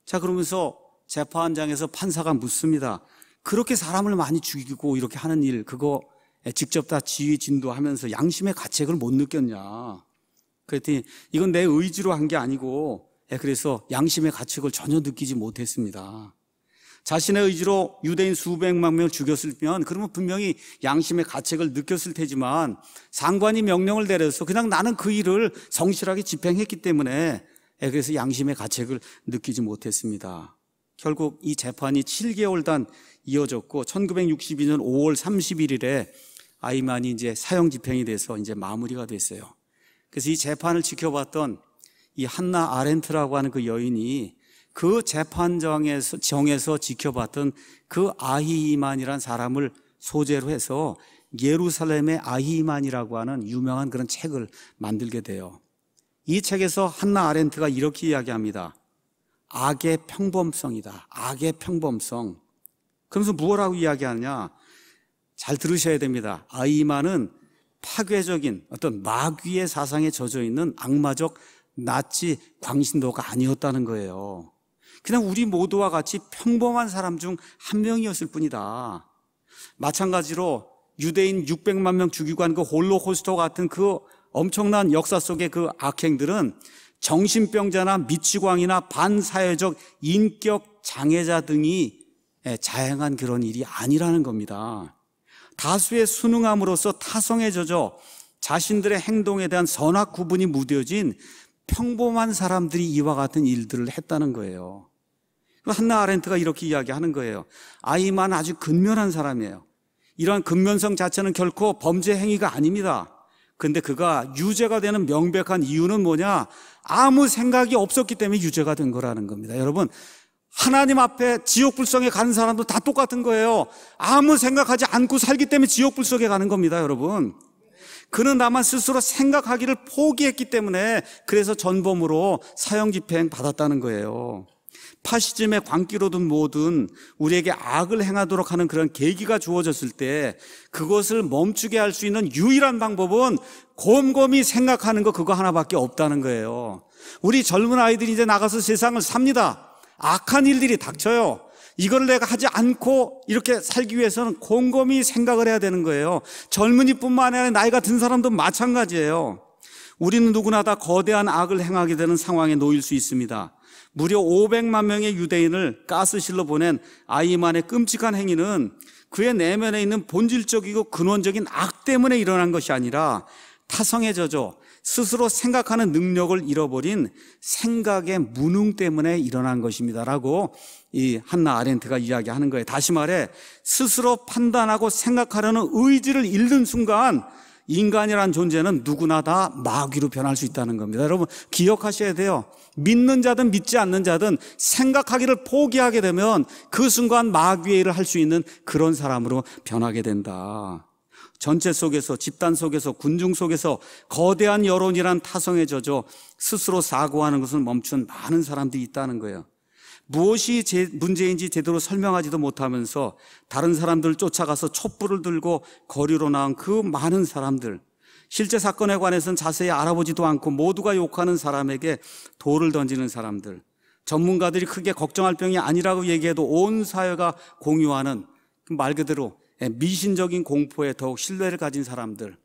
자, 그러면서 재판장에서 판사가 묻습니다. 그렇게 사람을 많이 죽이고 이렇게 하는 일, 그거 직접 다 지휘 진도하면서 양심의 가책을 못 느꼈냐. 그랬더니 이건 내 의지로 한 게 아니고 그래서 양심의 가책을 전혀 느끼지 못했습니다. 자신의 의지로 유대인 수백만 명을 죽였으면 그러면 분명히 양심의 가책을 느꼈을 테지만 상관이 명령을 내려서 그냥 나는 그 일을 성실하게 집행했기 때문에 그래서 양심의 가책을 느끼지 못했습니다. 결국 이 재판이 7개월 단 이어졌고 1962년 5월 31일에 아이만이 이제 사형 집행이 돼서 이제 마무리가 됐어요. 그래서 이 재판을 지켜봤던 이 한나 아렌트라고 하는 그 여인이 그 재판정에서 지켜봤던 그 아히만이라는 사람을 소재로 해서 예루살렘의 아히만이라고 하는 유명한 그런 책을 만들게 돼요. 이 책에서 한나 아렌트가 이렇게 이야기합니다. 악의 평범성이다. 악의 평범성. 그러면서 무엇라고 이야기하느냐? 잘 들으셔야 됩니다. 아히만은 파괴적인 어떤 마귀의 사상에 젖어 있는 악마적 나치 광신도가 아니었다는 거예요. 그냥 우리 모두와 같이 평범한 사람 중 한 명이었을 뿐이다. 마찬가지로 유대인 600만 명 죽이고 한 그 홀로코스트 같은 그 엄청난 역사 속의 그 악행들은 정신병자나 미치광이나 반사회적 인격 장애자 등이 자행한 그런 일이 아니라는 겁니다. 다수의 순응함으로써 타성에 젖어 자신들의 행동에 대한 선악 구분이 무뎌진 평범한 사람들이 이와 같은 일들을 했다는 거예요. 한나 아렌트가 이렇게 이야기하는 거예요. 아이만 아주 근면한 사람이에요. 이러한 근면성 자체는 결코 범죄 행위가 아닙니다. 근데 그가 유죄가 되는 명백한 이유는 뭐냐? 아무 생각이 없었기 때문에 유죄가 된 거라는 겁니다. 여러분, 하나님 앞에 지옥 불성에 가는 사람도 다 똑같은 거예요. 아무 생각하지 않고 살기 때문에 지옥 불성에 가는 겁니다, 여러분. 그는 다만 스스로 생각하기를 포기했기 때문에 그래서 전범으로 사형 집행 받았다는 거예요. 파시즘의 광기로든 뭐든 우리에게 악을 행하도록 하는 그런 계기가 주어졌을 때 그것을 멈추게 할 수 있는 유일한 방법은 곰곰이 생각하는 거 그거 하나밖에 없다는 거예요. 우리 젊은 아이들이 이제 나가서 세상을 삽니다. 악한 일들이 닥쳐요. 이걸 내가 하지 않고 이렇게 살기 위해서는 곰곰이 생각을 해야 되는 거예요. 젊은이뿐만 아니라 나이가 든 사람도 마찬가지예요. 우리는 누구나 다 거대한 악을 행하게 되는 상황에 놓일 수 있습니다. 무려 500만 명의 유대인을 가스실로 보낸 아이만의 끔찍한 행위는 그의 내면에 있는 본질적이고 근원적인 악 때문에 일어난 것이 아니라 타성에 젖어 스스로 생각하는 능력을 잃어버린 생각의 무능 때문에 일어난 것입니다라고 이 한나 아렌트가 이야기하는 거예요. 다시 말해 스스로 판단하고 생각하려는 의지를 잃는 순간 인간이란 존재는 누구나 다 마귀로 변할 수 있다는 겁니다. 여러분 기억하셔야 돼요. 믿는 자든 믿지 않는 자든 생각하기를 포기하게 되면 그 순간 마귀의 일을 할 수 있는 그런 사람으로 변하게 된다. 전체 속에서, 집단 속에서, 군중 속에서 거대한 여론이란 타성에 젖어 스스로 사고하는 것을 멈춘 많은 사람들이 있다는 거예요. 무엇이 문제인지 제대로 설명하지도 못하면서 다른 사람들을 쫓아가서 촛불을 들고 거리로 나온 그 많은 사람들, 실제 사건에 관해서는 자세히 알아보지도 않고 모두가 욕하는 사람에게 돌을 던지는 사람들, 전문가들이 크게 걱정할 병이 아니라고 얘기해도 온 사회가 공유하는 말 그대로 미신적인 공포에 더욱 신뢰를 가진 사람들.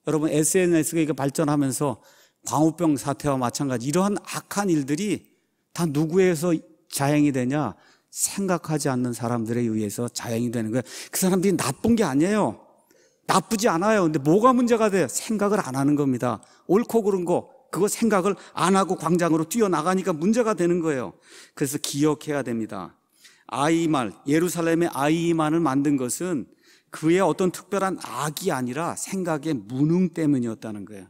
여러분 SNS가 발전하면서 광우병 사태와 마찬가지 이러한 악한 일들이 다 누구에서 자행이 되냐? 생각하지 않는 사람들에 의해서 자행이 되는 거예요. 그 사람들이 나쁜 게 아니에요. 나쁘지 않아요. 근데 뭐가 문제가 돼요? 생각을 안 하는 겁니다. 옳고 그른 거 그거 생각을 안 하고 광장으로 뛰어나가니까 문제가 되는 거예요. 그래서 기억해야 됩니다. 아이만, 예루살렘의 아이만을 만든 것은 그의 어떤 특별한 악이 아니라 생각의 무능 때문이었다는 거예요.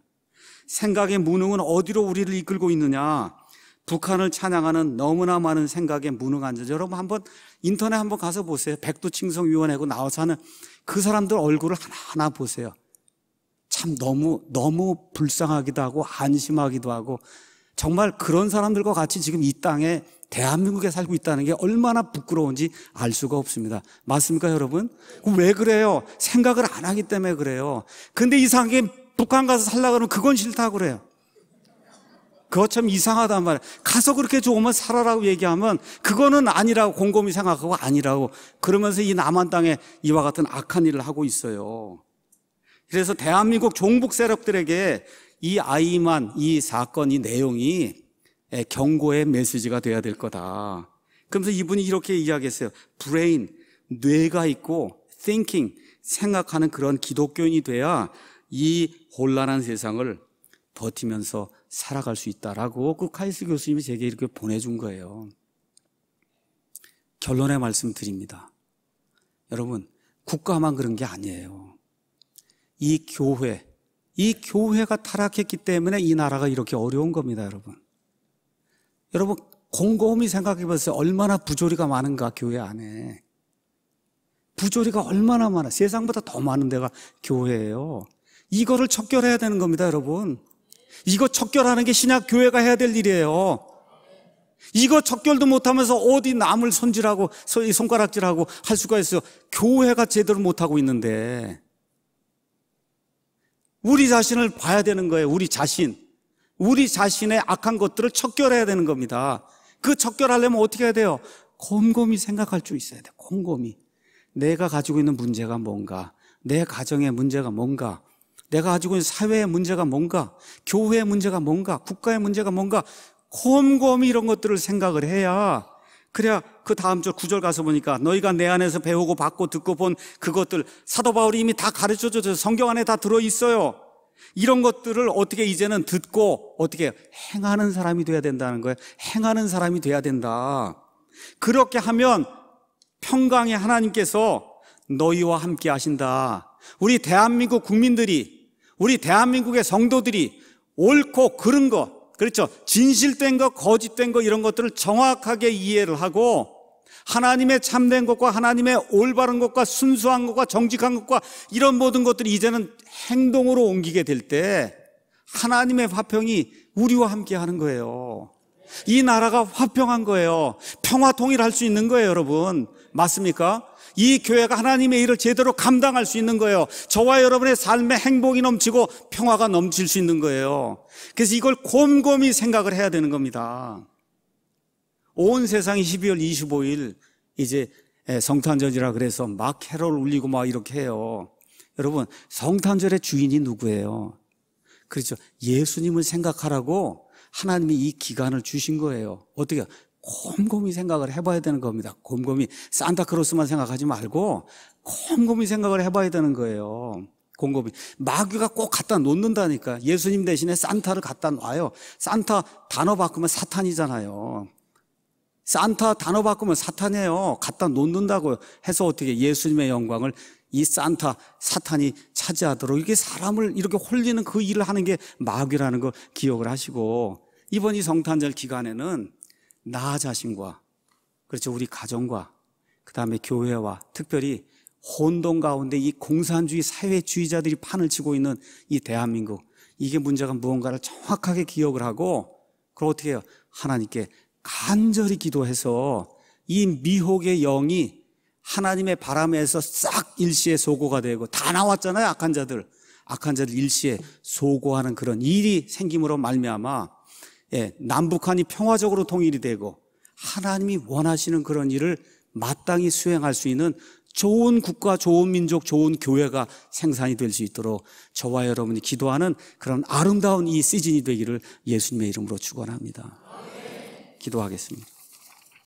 생각의 무능은 어디로 우리를 이끌고 있느냐? 북한을 찬양하는 너무나 많은 생각의 무능한 자. 여러분 한번 인터넷 한번 가서 보세요. 백두칭성위원회고 나와서 하는 그 사람들 얼굴을 하나하나 보세요. 참 너무 불쌍하기도 하고 안심하기도 하고, 정말 그런 사람들과 같이 지금 이 땅에 대한민국에 살고 있다는 게 얼마나 부끄러운지 알 수가 없습니다. 맞습니까 여러분? 왜 그래요? 생각을 안 하기 때문에 그래요. 근데 이상하게 북한 가서 살려고 그러면 그건 싫다고 그래요. 그거 참 이상하단 말이에요. 가서 그렇게 좋으면 살아라고 얘기하면 그거는 아니라고 곰곰이 생각하고 아니라고 그러면서 이 남한 땅에 이와 같은 악한 일을 하고 있어요. 그래서 대한민국 종북 세력들에게 이 아이만, 이 사건, 이 내용이 경고의 메시지가 돼야 될 거다. 그러면서 이분이 이렇게 이야기했어요. 브레인, 뇌가 있고 thinking, 생각하는 그런 기독교인이 돼야 이 혼란한 세상을 버티면서 살아갈 수 있다라고 그 카이스 교수님이 제게 이렇게 보내준 거예요. 결론의 말씀 드립니다. 여러분, 국가만 그런 게 아니에요. 이 교회가 타락했기 때문에 이 나라가 이렇게 어려운 겁니다, 여러분. 여러분, 곰곰이 생각해 보세요. 얼마나 부조리가 많은가, 교회 안에. 부조리가 얼마나 많아. 세상보다 더 많은 데가 교회예요. 이거를 척결해야 되는 겁니다, 여러분. 이거 척결하는 게 신약 교회가 해야 될 일이에요. 이거 척결도 못하면서 어디 남을 손질하고 손가락질하고 할 수가 있어요. 교회가 제대로 못하고 있는데. 우리 자신을 봐야 되는 거예요. 우리 자신의 악한 것들을 척결해야 되는 겁니다. 그 척결하려면 어떻게 해야 돼요? 곰곰이 생각할 줄 있어야 돼요. 곰곰이. 내가 가지고 있는 문제가 뭔가, 내 가정의 문제가 뭔가, 내가 가지고 있는 사회의 문제가 뭔가, 교회의 문제가 뭔가, 국가의 문제가 뭔가, 곰곰이 이런 것들을 생각을 해야, 그래야 그 다음 절 9절 가서 보니까 너희가 내 안에서 배우고 받고 듣고 본 그것들, 사도 바울이 이미 다 가르쳐줘서 성경 안에 다 들어있어요. 이런 것들을 어떻게 이제는 듣고 어떻게 행하는 사람이 돼야 된다는 거예요. 행하는 사람이 돼야 된다. 그렇게 하면 평강의 하나님께서 너희와 함께 하신다. 우리 대한민국 국민들이, 우리 대한민국의 성도들이 옳고 그른 것, 그렇죠, 진실된 것, 거짓된 것, 이런 것들을 정확하게 이해를 하고 하나님의 참된 것과 하나님의 올바른 것과 순수한 것과 정직한 것과 이런 모든 것들이 이제는 행동으로 옮기게 될 때 하나님의 화평이 우리와 함께 하는 거예요. 이 나라가 화평한 거예요. 평화 통일할 수 있는 거예요, 여러분. 맞습니까? 이 교회가 하나님의 일을 제대로 감당할 수 있는 거예요. 저와 여러분의 삶에 행복이 넘치고 평화가 넘칠 수 있는 거예요. 그래서 이걸 곰곰이 생각을 해야 되는 겁니다. 온 세상이 12월 25일 이제 성탄절이라 그래서 막 캐롤 울리고 막 이렇게 해요. 여러분, 성탄절의 주인이 누구예요? 그렇죠. 예수님을 생각하라고 하나님이 이 기간을 주신 거예요. 어떻게? 곰곰이 생각을 해봐야 되는 겁니다. 곰곰이 산타크로스만 생각하지 말고 곰곰이 생각을 해봐야 되는 거예요. 곰곰이. 마귀가 꼭 갖다 놓는다니까. 예수님 대신에 산타를 갖다 놔요. 산타 단어 바꾸면 사탄이잖아요. 산타 단어 바꾸면 사탄이에요. 갖다 놓는다고 해서 어떻게 예수님의 영광을 이 산타 사탄이 차지하도록 이렇게 사람을 이렇게 홀리는 그 일을 하는 게 마귀라는 걸 기억을 하시고, 이번 이 성탄절 기간에는 나 자신과, 그렇죠, 우리 가정과 그 다음에 교회와 특별히 혼돈 가운데 이 공산주의 사회주의자들이 판을 치고 있는 이 대한민국, 이게 문제가 무언가를 정확하게 기억을 하고, 그걸 어떻게 해요? 하나님께 간절히 기도해서 이 미혹의 영이 하나님의 바람에서 싹 일시에 소고가 되고, 다 나왔잖아요. 악한 자들 일시에 소고하는 그런 일이 생김으로 말미암아 남북한이 평화적으로 통일이 되고 하나님이 원하시는 그런 일을 마땅히 수행할 수 있는 좋은 국가, 좋은 민족, 좋은 교회가 생산이 될 수 있도록 저와 여러분이 기도하는 그런 아름다운 이 시즌이 되기를 예수님의 이름으로 축원합니다. 기도하겠습니다.